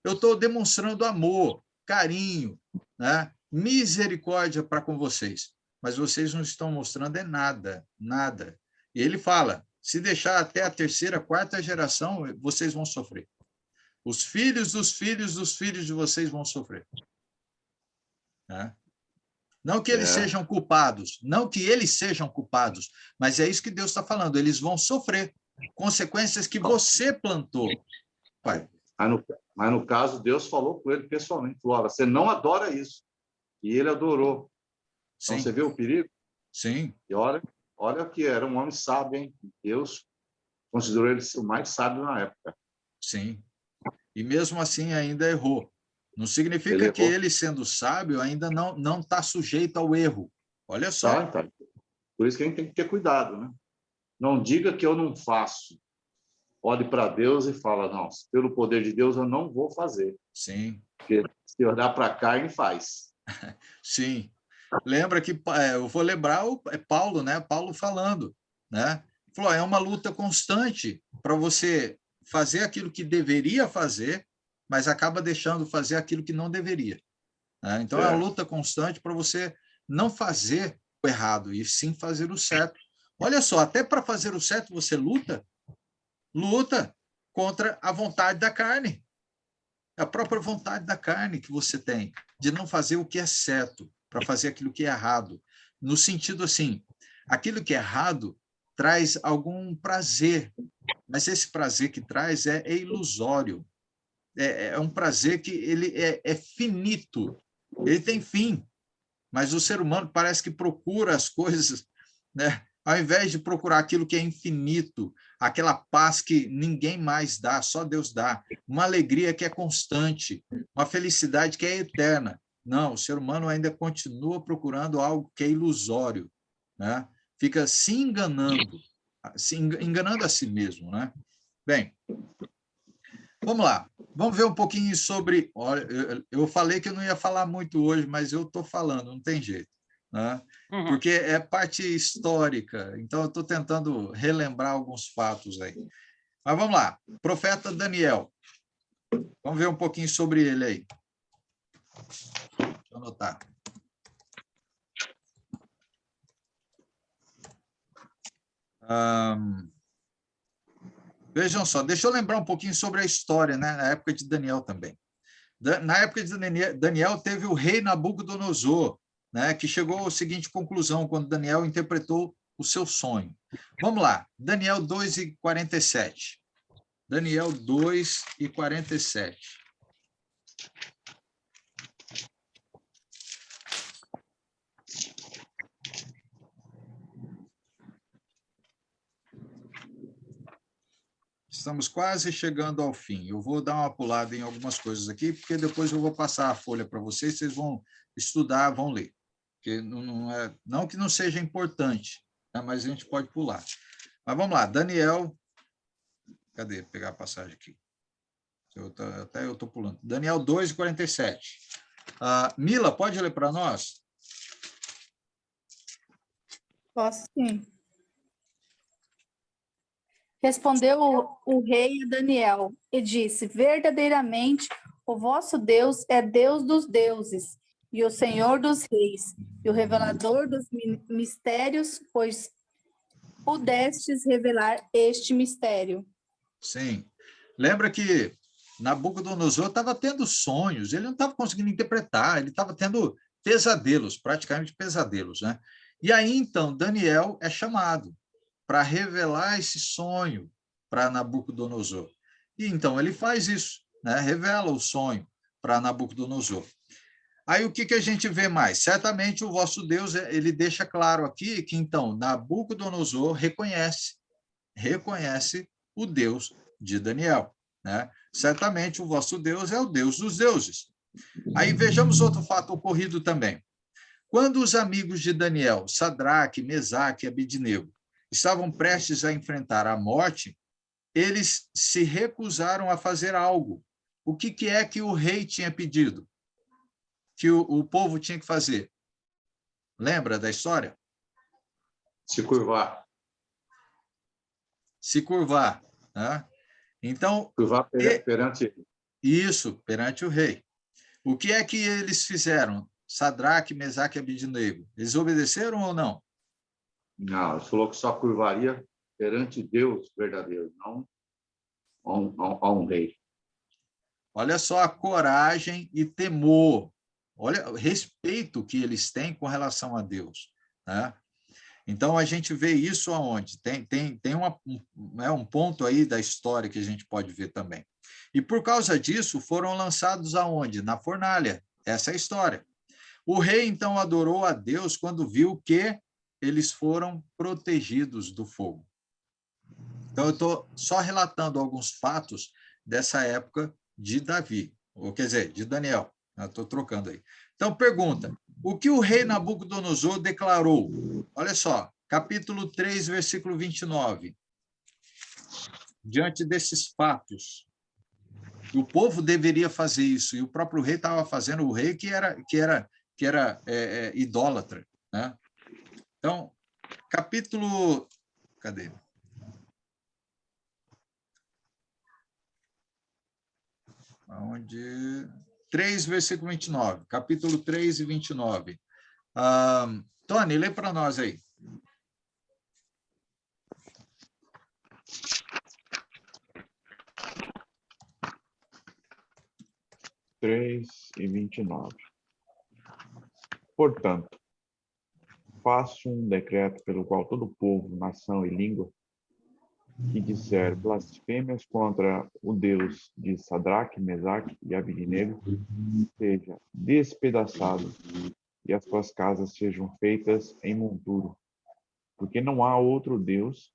Eu estou demonstrando amor, carinho, né? Misericórdia para com vocês. Mas vocês não estão mostrando nada. E ele fala, se deixar até a terceira, quarta geração, vocês vão sofrer. Os filhos dos filhos dos filhos de vocês vão sofrer. Né? Não que eles sejam culpados, mas é isso que Deus está falando, eles vão sofrer consequências que você plantou, pai. Mas no caso, Deus falou com ele pessoalmente, falou, você não adora isso. E ele adorou. Então, Sim. você vê o perigo? Sim. E olha que era um homem sábio, hein? Deus considerou ele o mais sábio na época. Sim. E mesmo assim ainda errou. Não significa que ele, sendo sábio, ainda não está sujeito ao erro. Olha só. Tá. Por isso que a gente tem que ter cuidado, né? Não diga que eu não faço. Olhe para Deus e fala, não, pelo poder de Deus eu não vou fazer. Sim. Porque se olhar para a carne, faz. Sim. Lembra que, eu vou lembrar Paulo, né? Paulo falando, né? Falou, é uma luta constante para você fazer aquilo que deveria fazer, mas acaba deixando fazer aquilo que não deveria. Né? Então, é uma luta constante para você não fazer o errado, e sim fazer o certo. Olha só, até para fazer o certo você luta contra a vontade da carne. A própria vontade da carne que você tem, de não fazer o que é certo, para fazer aquilo que é errado. No sentido assim, aquilo que é errado traz algum prazer, mas esse prazer que traz é ilusório. É um prazer que ele é finito, ele tem fim, mas o ser humano parece que procura as coisas, né? Ao invés de procurar aquilo que é infinito, aquela paz que ninguém mais dá, só Deus dá, uma alegria que é constante, uma felicidade que é eterna. Não, o ser humano ainda continua procurando algo que é ilusório, né? Fica se enganando a si mesmo, né? Bem, Vamos lá, vamos ver um pouquinho sobre... Olha, eu falei que eu não ia falar muito hoje, mas eu estou falando, não tem jeito, né? Porque é parte histórica, então eu estou tentando relembrar alguns fatos aí. Mas vamos lá, profeta Daniel. Vamos ver um pouquinho sobre ele aí. Deixa eu anotar. Vejam só, deixa eu lembrar um pouquinho sobre a história, né? Na época de Daniel também. Na época de Daniel, teve o rei Nabucodonosor, né? Que chegou à seguinte conclusão quando Daniel interpretou o seu sonho. Vamos lá, Daniel 2:47. Daniel 2:47. Estamos quase chegando ao fim. Eu vou dar uma pulada em algumas coisas aqui, porque depois eu vou passar a folha para vocês, vocês vão estudar, vão ler. Porque não que não seja importante, né, mas a gente pode pular. Mas vamos lá, Daniel... Cadê? Vou pegar a passagem aqui. Até eu estou pulando. Daniel 2:47. Mila, pode ler para nós? Posso sim. Respondeu o rei a Daniel e disse: verdadeiramente, o vosso Deus é Deus dos deuses e o Senhor dos reis e o revelador dos mistérios, pois pudestes revelar este mistério. Sim. Lembra que Nabucodonosor estava tendo sonhos, ele não estava conseguindo interpretar, ele estava tendo pesadelos, praticamente pesadelos, né? E aí, então, Daniel é chamado para revelar esse sonho para Nabucodonosor. E então ele faz isso, né? Revela o sonho para Nabucodonosor. Aí o que a gente vê mais? Certamente o vosso Deus, ele deixa claro aqui que então Nabucodonosor reconhece o Deus de Daniel, né? Certamente o vosso Deus é o Deus dos deuses. Aí vejamos outro fato ocorrido também. Quando os amigos de Daniel, Sadraque, Mesaque e Abidnego, estavam prestes a enfrentar a morte, eles se recusaram a fazer algo. O que é que o rei tinha pedido? Que o povo tinha que fazer? Lembra da história? Se curvar. Se curvar, né? Então, Curvar perante ele. Isso, perante o rei. O que é que eles fizeram? Sadraque, Mesaque e Abidnego. Eles obedeceram ou não? Não, ele falou que só curvaria perante Deus verdadeiro, não a um rei. Olha só a coragem e temor. Olha o respeito que eles têm com relação a Deus, né? Então, a gente vê isso aonde? Tem um ponto aí da história que a gente pode ver também. E, por causa disso, foram lançados aonde? Na fornalha. Essa é a história. O rei, então, adorou a Deus quando viu que eles foram protegidos do fogo. Então, eu estou só relatando alguns fatos dessa época de Davi, ou quer dizer, de Daniel. Estou trocando aí. Então, pergunta, o que o rei Nabucodonosor declarou? Olha só, capítulo 3, versículo 29. Diante desses fatos, o povo deveria fazer isso, e o próprio rei estava fazendo, o rei que era idólatra, né? Então, capítulo... Cadê? Onde... 3, versículo 29. Capítulo 3 e 29. Tony, lê para nós aí. e 29. Portanto, faço um decreto pelo qual todo povo, nação e língua que disser blasfêmias contra o Deus de Sadraque, Mesaque e Abidnego seja despedaçado e as suas casas sejam feitas em monturo, porque não há outro Deus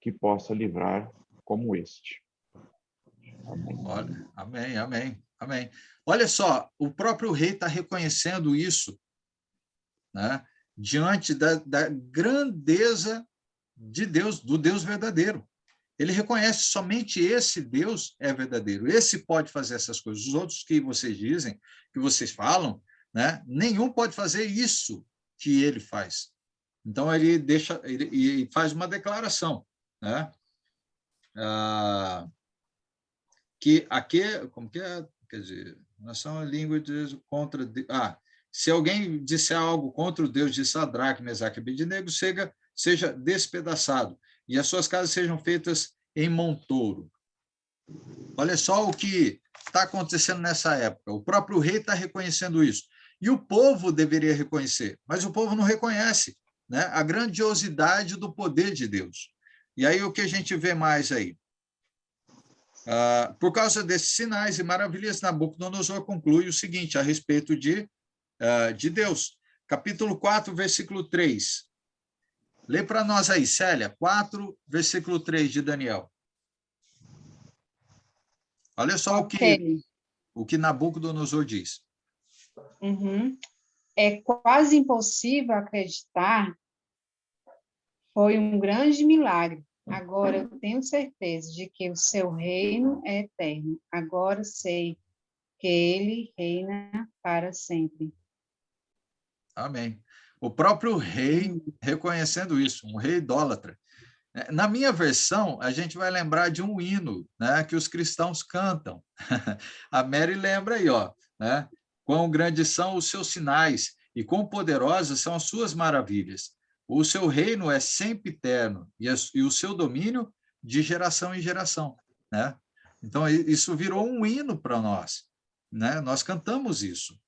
que possa livrar como este. Amém. Olha, amém, amém, amém. Olha só, o próprio rei está reconhecendo isso, né? Diante da grandeza de Deus, do Deus verdadeiro. Ele reconhece somente esse Deus é verdadeiro. Esse pode fazer essas coisas. Os outros que vocês dizem, que vocês falam, né? Nenhum pode fazer isso que ele faz. Então, ele faz uma declaração, né? Que aqui, como que é? Quer dizer, nação é língua de contra... se alguém disser algo contra o Deus de Sadraque, Mesaque e Abednego, seja despedaçado, e as suas casas sejam feitas em montouro. Olha só o que está acontecendo nessa época. O próprio rei está reconhecendo isso. E o povo deveria reconhecer, mas o povo não reconhece, né, a grandiosidade do poder de Deus. E aí o que a gente vê mais aí? Por causa desses sinais e maravilhas, Nabucodonosor conclui o seguinte a respeito de Deus. Capítulo 4, versículo 3. Lê para nós aí, Célia, 4, versículo 3 de Daniel. Olha só o que Nabucodonosor diz. Uhum. É quase impossível acreditar. Foi um grande milagre. Agora eu tenho certeza de que o seu reino é eterno. Agora sei que ele reina para sempre. Amém. O próprio rei reconhecendo isso, um rei idólatra. Na minha versão, a gente vai lembrar de um hino, né, que os cristãos cantam. A Mary lembra aí, ó, né? Quão grandes são os seus sinais e quão poderosas são as suas maravilhas. O seu reino é sempre eterno e o seu domínio de geração em geração, né? Então, isso virou um hino para nós, né? Nós cantamos isso.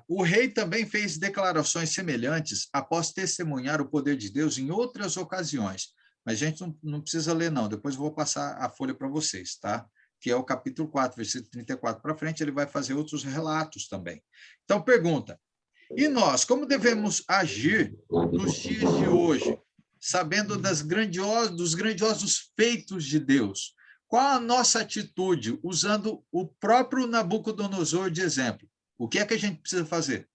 O rei também fez declarações semelhantes após testemunhar o poder de Deus em outras ocasiões. Mas a gente não precisa ler, não. Depois eu vou passar a folha para vocês, tá? Que é o capítulo 4, versículo 34 para frente, ele vai fazer outros relatos também. Então, pergunta, e nós, como devemos agir nos dias de hoje, sabendo dos grandiosos feitos de Deus? Qual a nossa atitude, usando o próprio Nabucodonosor de exemplo? O que é que a gente precisa fazer?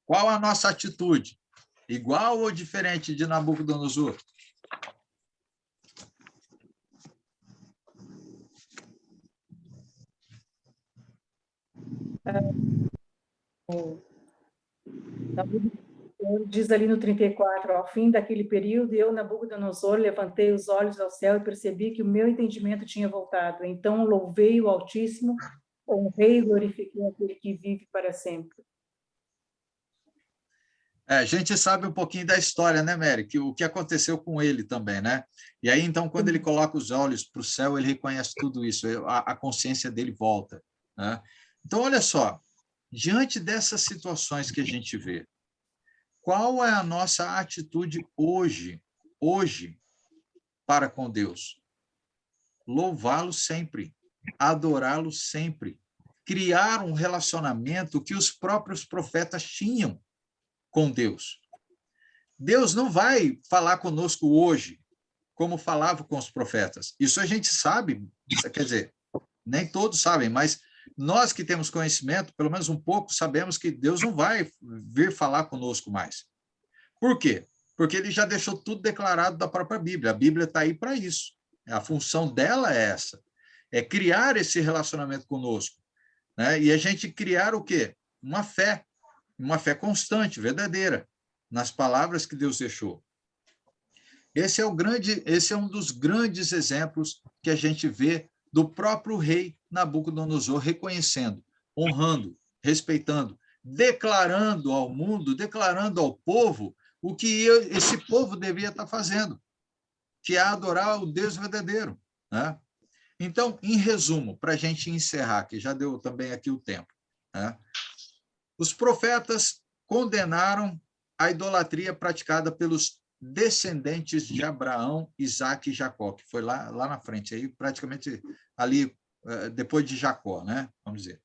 Qual a nossa atitude? Igual ou diferente de Nabucodonosor? Diz ali no 34, ao fim daquele período, eu, Nabucodonosor, levantei os olhos ao céu e percebi que o meu entendimento tinha voltado. Então louvei o Altíssimo, honrei e glorifiquei aquele que vive para sempre. A gente sabe um pouquinho da história, né, Mary? O que aconteceu com ele também, né? E aí, então, quando ele coloca os olhos para o céu, ele reconhece tudo isso, a consciência dele volta, né? Então, olha só, diante dessas situações que a gente vê, qual é a nossa atitude hoje, para com Deus? Louvá-lo sempre, adorá-lo sempre, criar um relacionamento que os próprios profetas tinham com Deus. Deus não vai falar conosco hoje como falava com os profetas. Isso a gente sabe, quer dizer, nem todos sabem, mas nós que temos conhecimento, pelo menos um pouco, sabemos que Deus não vai vir falar conosco mais. Por quê? Porque ele já deixou tudo declarado da própria Bíblia. A Bíblia está aí para isso. A função dela é essa, é criar esse relacionamento conosco, né? E a gente criar o quê? Uma fé constante, verdadeira, nas palavras que Deus deixou. Esse é um dos grandes exemplos que a gente vê do próprio rei Nabucodonosor reconhecendo, honrando, respeitando, declarando ao mundo, declarando ao povo o que esse povo devia estar fazendo, que é adorar o Deus verdadeiro, né? Então, em resumo, para a gente encerrar, que já deu também aqui o tempo, né? Os profetas condenaram a idolatria praticada pelos descendentes de Abraão, Isaque e Jacó, que foi lá na frente, aí praticamente ali depois de Jacó, né? Vamos dizer.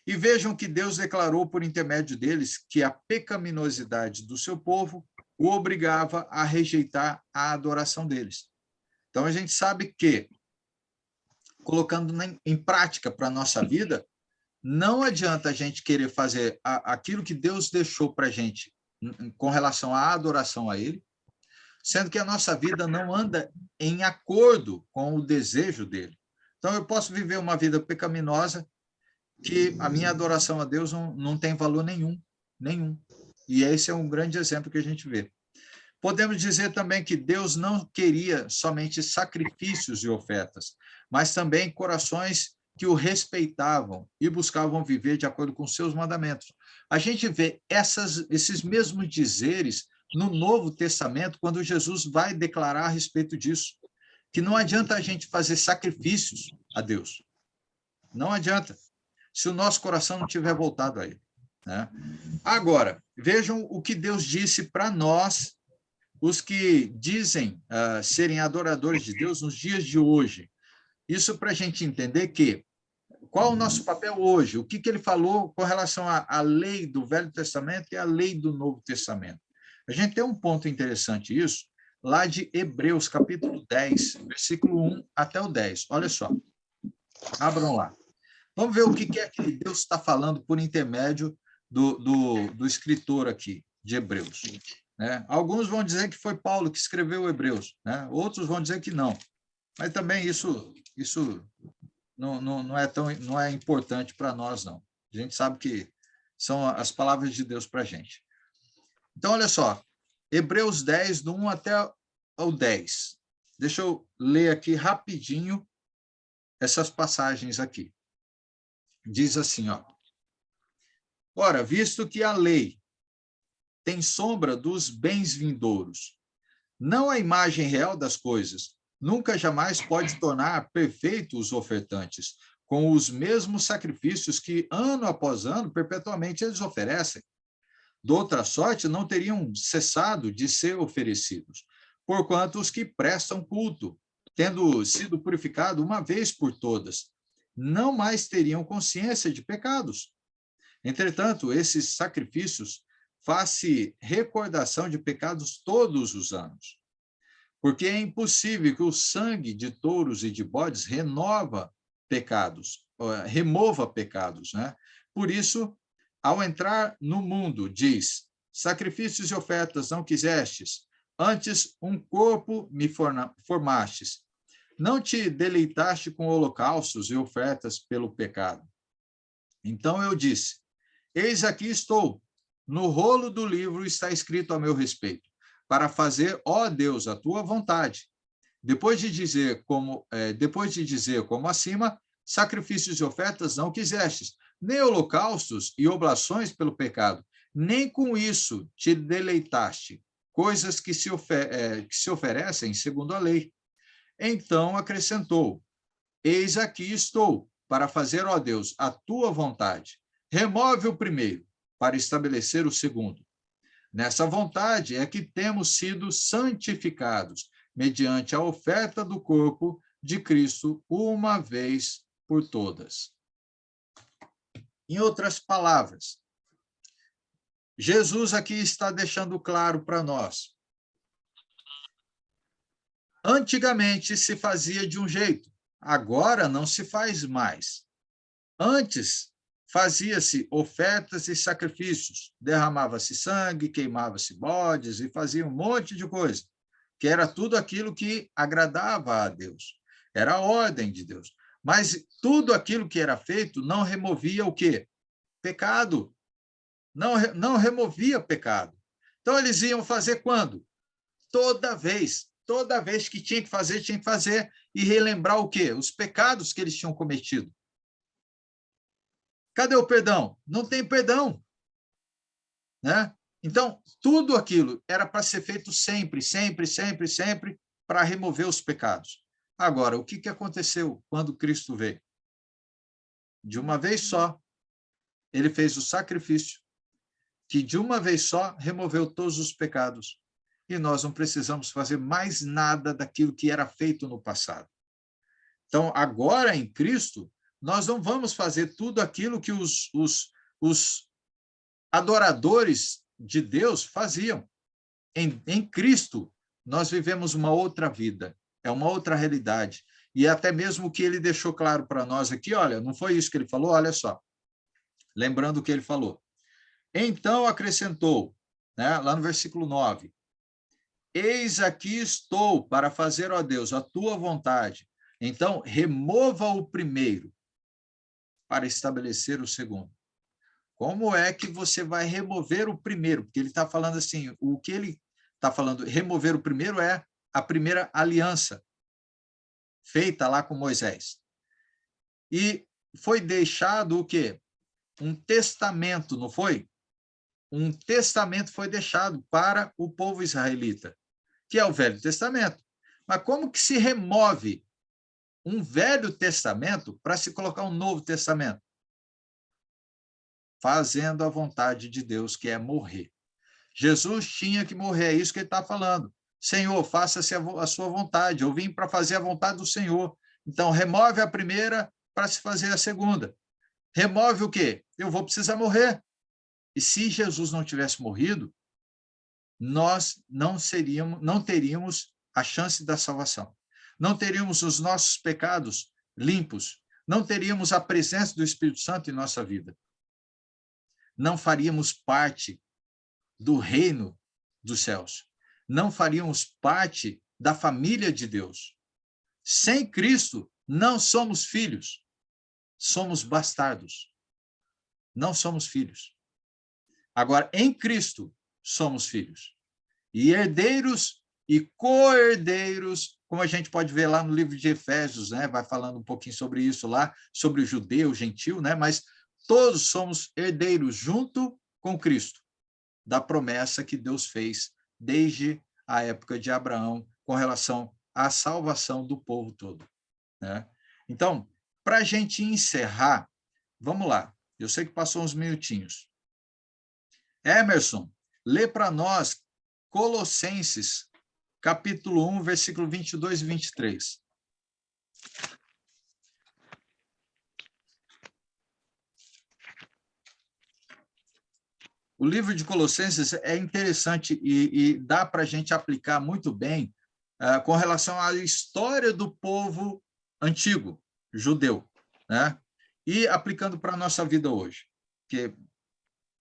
E vejam que Deus declarou por intermédio deles que a pecaminosidade do seu povo o obrigava a rejeitar a adoração deles. Então, a gente sabe que, colocando em prática para a nossa vida, não adianta a gente querer fazer aquilo que Deus deixou para a gente com relação à adoração a Ele, sendo que a nossa vida não anda em acordo com o desejo dele. Então, eu posso viver uma vida pecaminosa que a minha adoração a Deus não tem valor nenhum. E esse é um grande exemplo que a gente vê. Podemos dizer também que Deus não queria somente sacrifícios e ofertas, mas também corações que o respeitavam e buscavam viver de acordo com seus mandamentos. A gente vê esses mesmos dizeres no Novo Testamento, quando Jesus vai declarar a respeito disso, que não adianta a gente fazer sacrifícios a Deus. Não adianta, se o nosso coração não estiver voltado a Ele, né? Agora, vejam o que Deus disse para nós, os que dizem serem adoradores de Deus nos dias de hoje. Isso para a gente entender qual é o nosso papel hoje, o que ele falou com relação à lei do Velho Testamento e à lei do Novo Testamento. A gente tem um ponto interessante isso, lá de Hebreus, capítulo 10, versículo 1 até o 10. Olha só, abram lá. Vamos ver o que é que Deus está falando por intermédio do escritor aqui, de Hebreus. Né? Alguns vão dizer que foi Paulo que escreveu Hebreus, né? Outros vão dizer que não. Mas também isso não é importante para nós, não. A gente sabe que são as palavras de Deus para a gente. Então, olha só, Hebreus 10, do 1 até o 10. Deixa eu ler aqui rapidinho essas passagens aqui. Diz assim, ó. Ora, visto que a lei tem sombra dos bens vindouros, não a imagem real das coisas, nunca jamais pode tornar perfeitos os ofertantes, com os mesmos sacrifícios que, ano após ano, perpetuamente eles oferecem. De outra sorte, não teriam cessado de ser oferecidos, porquanto os que prestam culto, tendo sido purificados uma vez por todas, não mais teriam consciência de pecados. Entretanto, esses sacrifícios faz-se recordação de pecados todos os anos, porque é impossível que o sangue de touros e de bodes remova pecados, né? Por isso, ao entrar no mundo, diz, sacrifícios e ofertas não quisestes, antes um corpo me formastes. Não te deleitaste com holocaustos e ofertas pelo pecado. Então eu disse, eis aqui estou, no rolo do livro está escrito a meu respeito, para fazer, ó Deus, a tua vontade. Depois de dizer como acima, sacrifícios e ofertas não quisestes, nem holocaustos e oblações pelo pecado, nem com isso te deleitaste, coisas que se oferecem segundo a lei. Então acrescentou, eis aqui estou, para fazer, ó Deus, a tua vontade. Remove o primeiro, para estabelecer o segundo. Nessa vontade é que temos sido santificados, mediante a oferta do corpo de Cristo, uma vez por todas. Em outras palavras, Jesus aqui está deixando claro para nós. Antigamente se fazia de um jeito, agora não se faz mais. Antes fazia-se ofertas e sacrifícios, derramava-se sangue, queimava-se bodes e fazia um monte de coisa, que era tudo aquilo que agradava a Deus. Era a ordem de Deus. Mas tudo aquilo que era feito não removia o quê? Pecado. Não removia pecado. Então, eles iam fazer quando? Toda vez que tinha que fazer e relembrar o quê? Os pecados que eles tinham cometido. Cadê o perdão? Não tem perdão. Né? Então, tudo aquilo era para ser feito sempre, para remover os pecados. Agora, o que aconteceu quando Cristo veio? De uma vez só, ele fez o sacrifício, que de uma vez só removeu todos os pecados. E nós não precisamos fazer mais nada daquilo que era feito no passado. Então, agora em Cristo, nós não vamos fazer tudo aquilo que os adoradores de Deus faziam. Em Cristo, nós vivemos uma outra vida, é uma outra realidade. E até mesmo o que ele deixou claro para nós aqui, olha, não foi isso que ele falou, olha só. lembrando o que ele falou. Então acrescentou, né, lá no versículo 9, eis aqui estou para fazer, ó Deus, a tua vontade. Então, remova o primeiro para estabelecer o segundo. Como é que você vai remover o primeiro? Porque ele está falando assim, o que ele está falando, remover o primeiro é a primeira aliança feita lá com Moisés. E foi deixado o quê? Um testamento, não foi? Um testamento foi deixado para o povo israelita, que é o Velho Testamento. Mas como que se remove um Velho Testamento para se colocar um Novo Testamento? Fazendo a vontade de Deus, que é morrer. Jesus tinha que morrer, é isso que ele está falando. Senhor, faça-se a sua vontade. Eu vim para fazer a vontade do Senhor. Então, remove a primeira para se fazer a segunda. Remove o quê? Eu vou precisar morrer. E se Jesus não tivesse morrido, nós não teríamos a chance da salvação. Não teríamos os nossos pecados limpos. Não teríamos a presença do Espírito Santo em nossa vida. Não faríamos parte do reino dos céus. Não faríamos parte da família de Deus. Sem Cristo, não somos filhos. Somos bastardos. Não somos filhos. Agora, em Cristo, somos filhos. E herdeiros e co-herdeiros, como a gente pode ver lá no livro de Efésios, né? Vai falando um pouquinho sobre isso lá, sobre o judeu, o gentil, né? Mas todos somos herdeiros junto com Cristo, da promessa que Deus fez desde a época de Abraão com relação à salvação do povo todo, né? Então, para a gente encerrar, vamos lá. Eu sei que passou uns minutinhos. Emerson, lê para nós Colossenses, capítulo 1, versículo 22 e 23. O livro de Colossenses é interessante e dá para a gente aplicar muito bem com relação à história do povo antigo, judeu, né? E aplicando para a nossa vida hoje, porque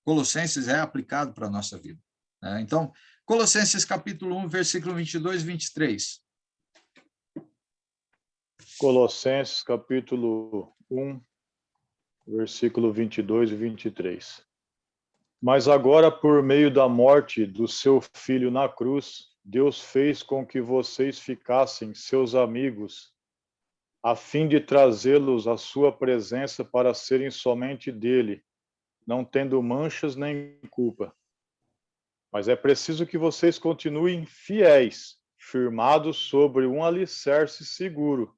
Colossenses é aplicado para a nossa vida, né? Então, Colossenses capítulo 1, versículo 22 e 23. Colossenses capítulo 1, versículo 22 e 23. Mas agora, por meio da morte do seu Filho na cruz, Deus fez com que vocês ficassem seus amigos, a fim de trazê-los à sua presença para serem somente dele, não tendo manchas nem culpa. Mas é preciso que vocês continuem fiéis, firmados sobre um alicerce seguro,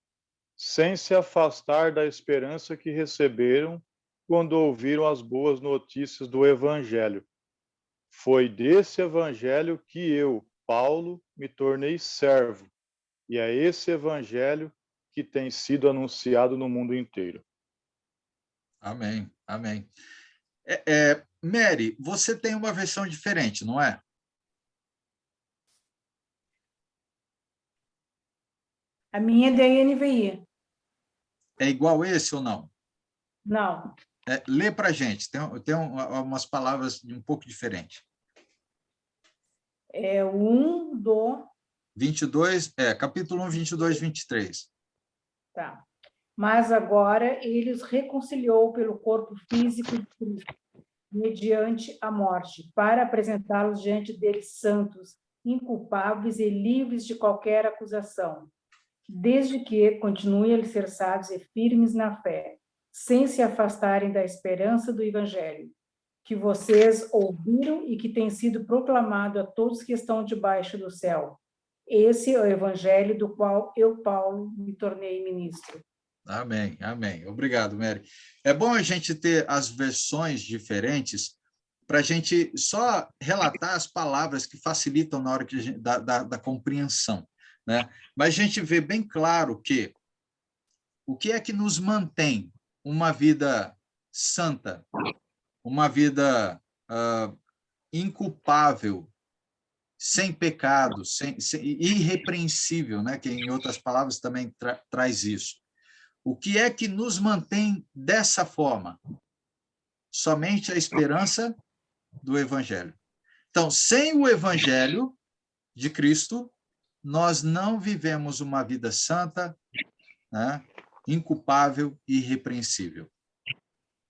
sem se afastar da esperança que receberam quando ouviram as boas notícias do Evangelho. Foi desse Evangelho que eu, Paulo, me tornei servo, e é esse Evangelho que tem sido anunciado no mundo inteiro. Amém, amém. Mary, você tem uma versão diferente, não é? A minha é da NVI. É igual esse ou não? Não. Lê para a gente, tem umas palavras um pouco diferentes. É 1 do... 22, capítulo 1, 22, 23. Tá. Mas agora ele os reconciliou pelo corpo físico de Cristo, mediante a morte, para apresentá-los diante deles santos, inculpáveis e livres de qualquer acusação, desde que continuem alicerçados e firmes na fé, sem se afastarem da esperança do Evangelho, que vocês ouviram e que tem sido proclamado a todos que estão debaixo do céu. Esse é o Evangelho do qual eu, Paulo, me tornei ministro. Amém, amém. Obrigado, Mary. É bom a gente ter as versões diferentes para a gente só relatar as palavras que facilitam na hora que da compreensão, né? Mas a gente vê bem claro que o que é que nos mantém uma vida santa, uma vida inculpável, sem pecado, irrepreensível, né? Que em outras palavras também traz isso. O que é que nos mantém dessa forma? somente a esperança do Evangelho. Então, sem o Evangelho de Cristo, nós não vivemos uma vida santa, né, inculpável e irrepreensível.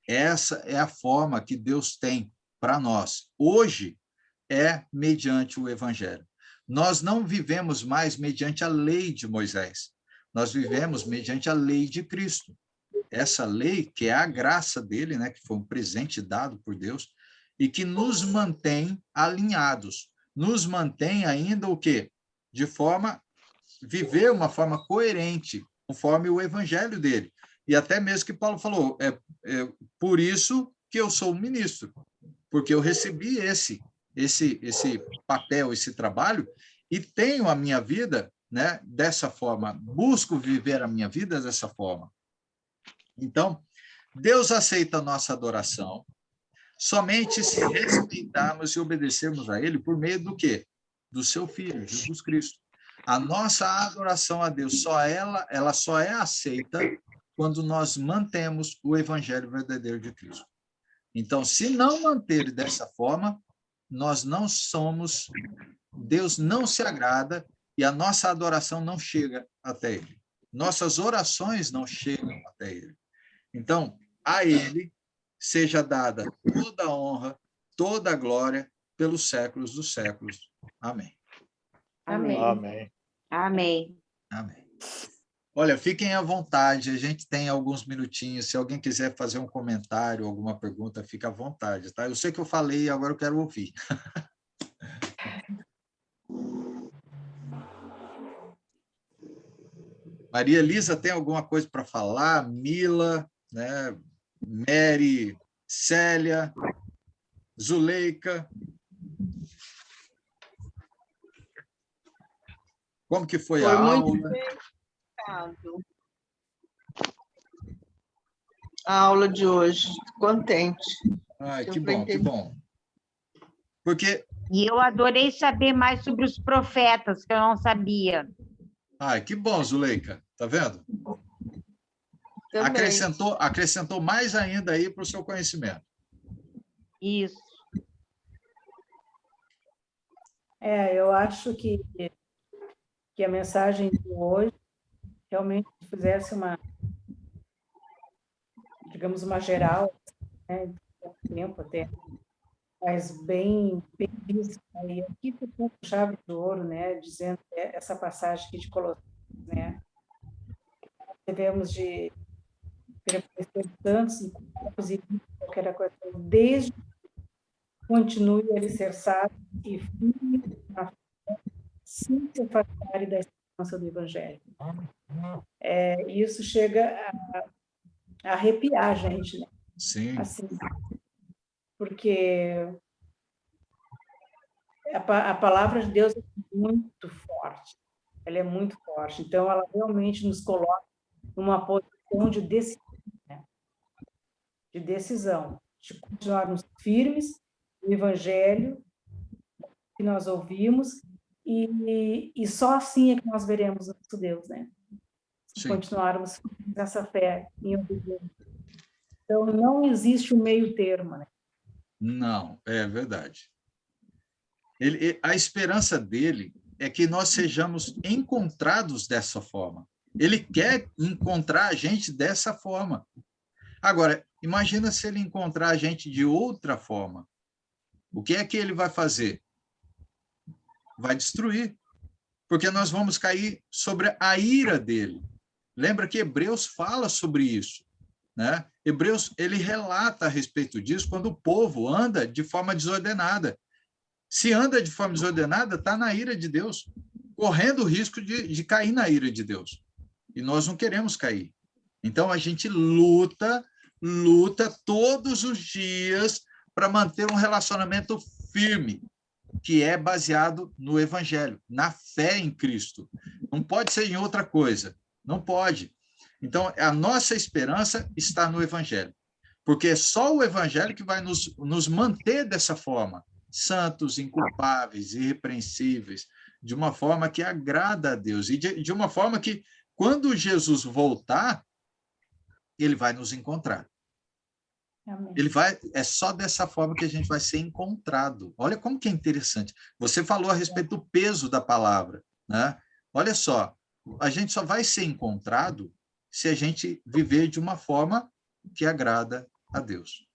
Essa é a forma que Deus tem para nós. Hoje é mediante o Evangelho. Nós não vivemos mais mediante a lei de Moisés. Nós vivemos mediante a lei de Cristo. Essa lei, que é a graça dele, né, que foi um presente dado por Deus, e que nos mantém alinhados, nos mantém ainda o quê? De forma, viver uma forma coerente, conforme o evangelho dele. E até mesmo que Paulo falou, por isso que eu sou ministro, porque eu recebi esse papel, esse trabalho, e tenho a minha vida, né, dessa forma, busco viver a minha vida dessa forma. Então, Deus aceita a nossa adoração somente se respeitarmos e obedecermos a Ele por meio do quê? Do seu Filho, Jesus Cristo. A nossa adoração a Deus, ela só é aceita quando nós mantemos o Evangelho verdadeiro de Cristo. Então, se não manter dessa forma, nós não somos, Deus não se agrada e a nossa adoração não chega até Ele. Nossas orações não chegam até Ele. Então, a Ele seja dada toda a honra, toda a glória pelos séculos dos séculos. Amém. Amém. Amém. Amém. Amém. Olha, fiquem à vontade, a gente tem alguns minutinhos, se alguém quiser fazer um comentário, alguma pergunta, fica à vontade, tá? Eu sei que eu falei, agora eu quero ouvir. Maria Elisa tem alguma coisa para falar? Mila, né? Mary, Célia, Zuleika. Como que foi a aula? Muito bem explicado. A aula de hoje, contente. Ai, que bom, que bom. Porque... E eu adorei saber mais sobre os profetas, que eu não sabia. Ai, que bom, Zuleika. Tá vendo? Acrescentou mais ainda aí para o seu conhecimento. Isso. Eu acho que a mensagem de hoje realmente fizesse digamos, uma geral, né, tempo até, mas bem vista. E aqui ficou com chave de ouro, né, dizendo essa passagem aqui de Colossenses, né, devemos de permanecer santos e corpos e qualquer coisa, desde que continue alicerçado e firme na fé, sem se afastar da esperança do Evangelho. Isso chega a arrepiar a gente, né? Sim. Assim, porque a palavra de Deus é muito forte. Ela é muito forte. Então, ela realmente nos coloca numa posição de decisão, né? De decisão, de continuarmos firmes no Evangelho que nós ouvimos, e só assim é que nós veremos o nosso Deus, né? Se continuarmos nessa fé em obediência. Então, não existe um meio termo, né? Não, é verdade. A esperança dele é que nós sejamos encontrados dessa forma. Ele quer encontrar a gente dessa forma. Agora, imagina se ele encontrar a gente de outra forma. O que é que ele vai fazer? Vai destruir. Porque nós vamos cair sobre a ira dele. Lembra que Hebreus fala sobre isso, né? Hebreus, ele relata a respeito disso quando o povo anda de forma desordenada. Se anda de forma desordenada, está na ira de Deus, correndo o risco de cair na ira de Deus. E nós não queremos cair. Então, a gente luta todos os dias para manter um relacionamento firme, que é baseado no Evangelho, na fé em Cristo. Não pode ser em outra coisa. Não pode. Então, a nossa esperança está no Evangelho, porque é só o Evangelho que vai nos manter dessa forma, santos, inculpáveis, irrepreensíveis, de uma forma que agrada a Deus, e de uma forma que, quando Jesus voltar, ele vai nos encontrar. Amém. É só dessa forma que a gente vai ser encontrado. Olha como que é interessante. Você falou a respeito do peso da palavra, né? Olha só, a gente só vai ser encontrado se a gente viver de uma forma que agrada a Deus.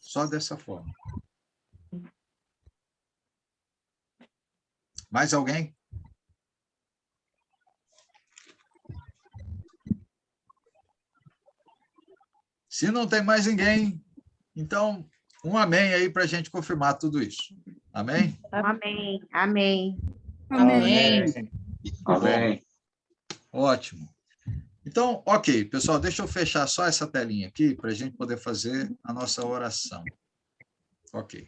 Só dessa forma. Mais alguém? Se não tem mais ninguém, então, um amém aí para a gente confirmar tudo isso. Amém? Amém. Amém. Amém. Amém. Ótimo. Então, ok, pessoal, deixa eu fechar só essa telinha aqui para a gente poder fazer a nossa oração. Ok.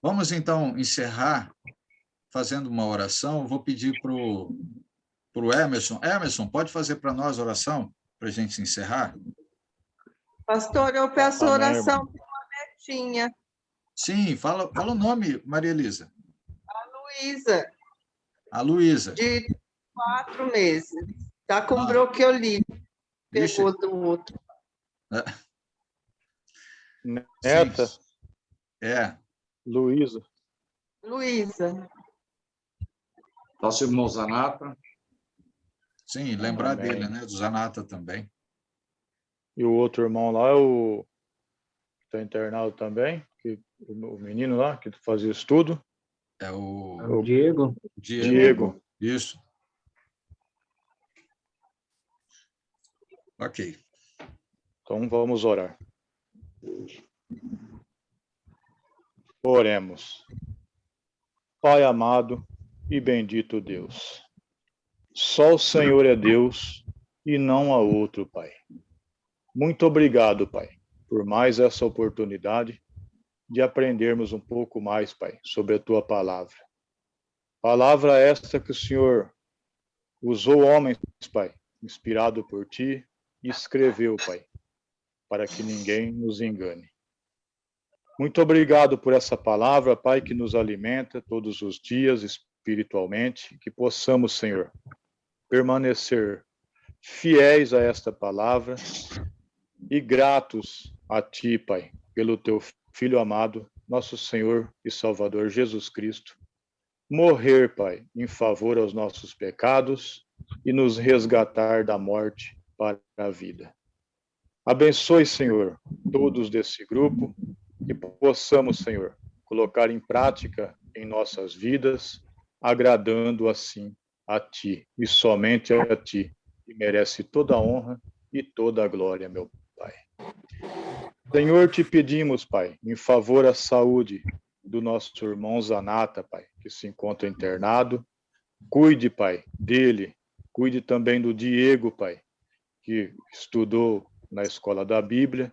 Vamos, então, encerrar fazendo uma oração. Eu vou pedir para o Emerson. Emerson, pode fazer para nós a oração para a gente encerrar? Pastor, eu peço Amém, oração para uma netinha, Sim, fala o nome, Maria Elisa. Luísa, A Luísa. de 4 meses. Está com Ah. bronquiolite. Vixe. Pegou do outro. Neta, Sim. É. Luísa. Luísa. Nosso irmão Zanata. Sim, lembrar Amém. dele, né? Do Zanata também. E o outro irmão lá, o que está internado também, o menino lá, que fazia estudo. É o O Diego. Diego. Isso. Ok. Então vamos orar. Oremos. Pai amado e bendito Deus, só o Senhor é Deus e não há outro, Pai. Muito obrigado, Pai, por mais essa oportunidade de aprendermos um pouco mais, Pai, sobre a Tua palavra. Palavra esta que o Senhor usou homens, Pai, inspirado por Ti, e escreveu, Pai, para que ninguém nos engane. Muito obrigado por essa palavra, Pai, que nos alimenta todos os dias espiritualmente, que possamos, Senhor, permanecer fiéis a esta palavra e gratos a Ti, Pai, pelo Teu Filho amado, nosso Senhor e Salvador Jesus Cristo, morrer, Pai, em favor aos nossos pecados e nos resgatar da morte para a vida. Abençoe, Senhor, todos desse grupo, que possamos, Senhor, colocar em prática em nossas vidas, agradando assim a Ti, e somente a Ti, que merece toda a honra e toda a glória, meu Pai. Senhor, te pedimos, Pai, em favor à saúde do nosso irmão Zanata, Pai, que se encontra internado. Cuide, Pai, dele. Cuide também do Diego, Pai, que estudou na escola da Bíblia.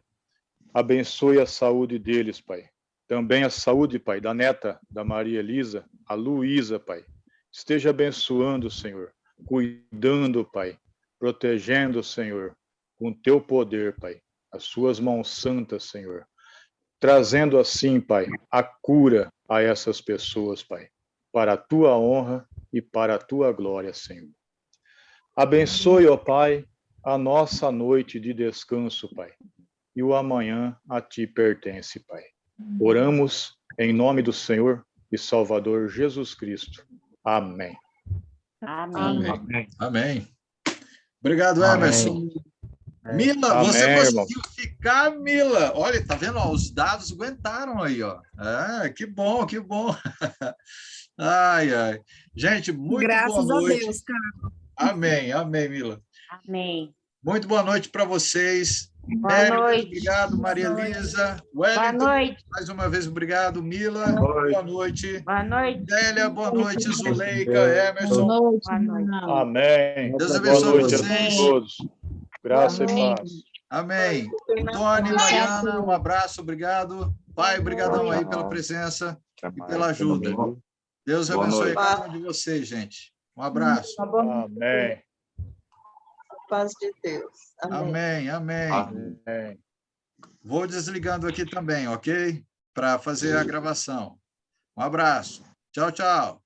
Abençoe a saúde deles, Pai. Também a saúde, Pai, da neta da Maria Elisa, a Luísa, Pai. Esteja abençoando, Senhor, cuidando, Pai, protegendo, Senhor, com teu poder, Pai, as suas mãos santas, Senhor, trazendo assim, Pai, a cura a essas pessoas, Pai, para a tua honra e para a tua glória, Senhor. Abençoe, ó Pai, a nossa noite de descanso, Pai, e o amanhã a ti pertence, Pai. Oramos em nome do Senhor e Salvador Jesus Cristo. Amém. Amém. Amém. Amém. Obrigado, Amém. Emerson. Mila, Amém, você irmão. conseguiu ficar, Mila? Olha, tá vendo? Ó, os dados aguentaram aí, ó. Que bom, que bom. Ai, ai. Gente, muito Graças boa a noite. Deus, cara. Amém, amém, Mila. Amém. Muito boa noite para vocês. Boa Érico, noite. obrigado. Maria Boa noite. Elisa. Boa Wellington, noite. mais uma vez, obrigado. Mila, Boa boa noite. Boa noite. Célia, boa noite. Zuleika, Boa Emerson. Boa noite. Amém. Deus Boa abençoe noite vocês. a todos. Graça Amém. e paz. Amém. Tony, Mariana, um abraço, obrigado. Pai, obrigadão aí pela presença e pela ajuda. Deus Boa abençoe noite. cada um de vocês, gente. Um abraço. Amém. Paz de Deus. Amém. Amém, amém. Amém. Vou desligando aqui também, ok? Para fazer a gravação. Um abraço. Tchau, tchau.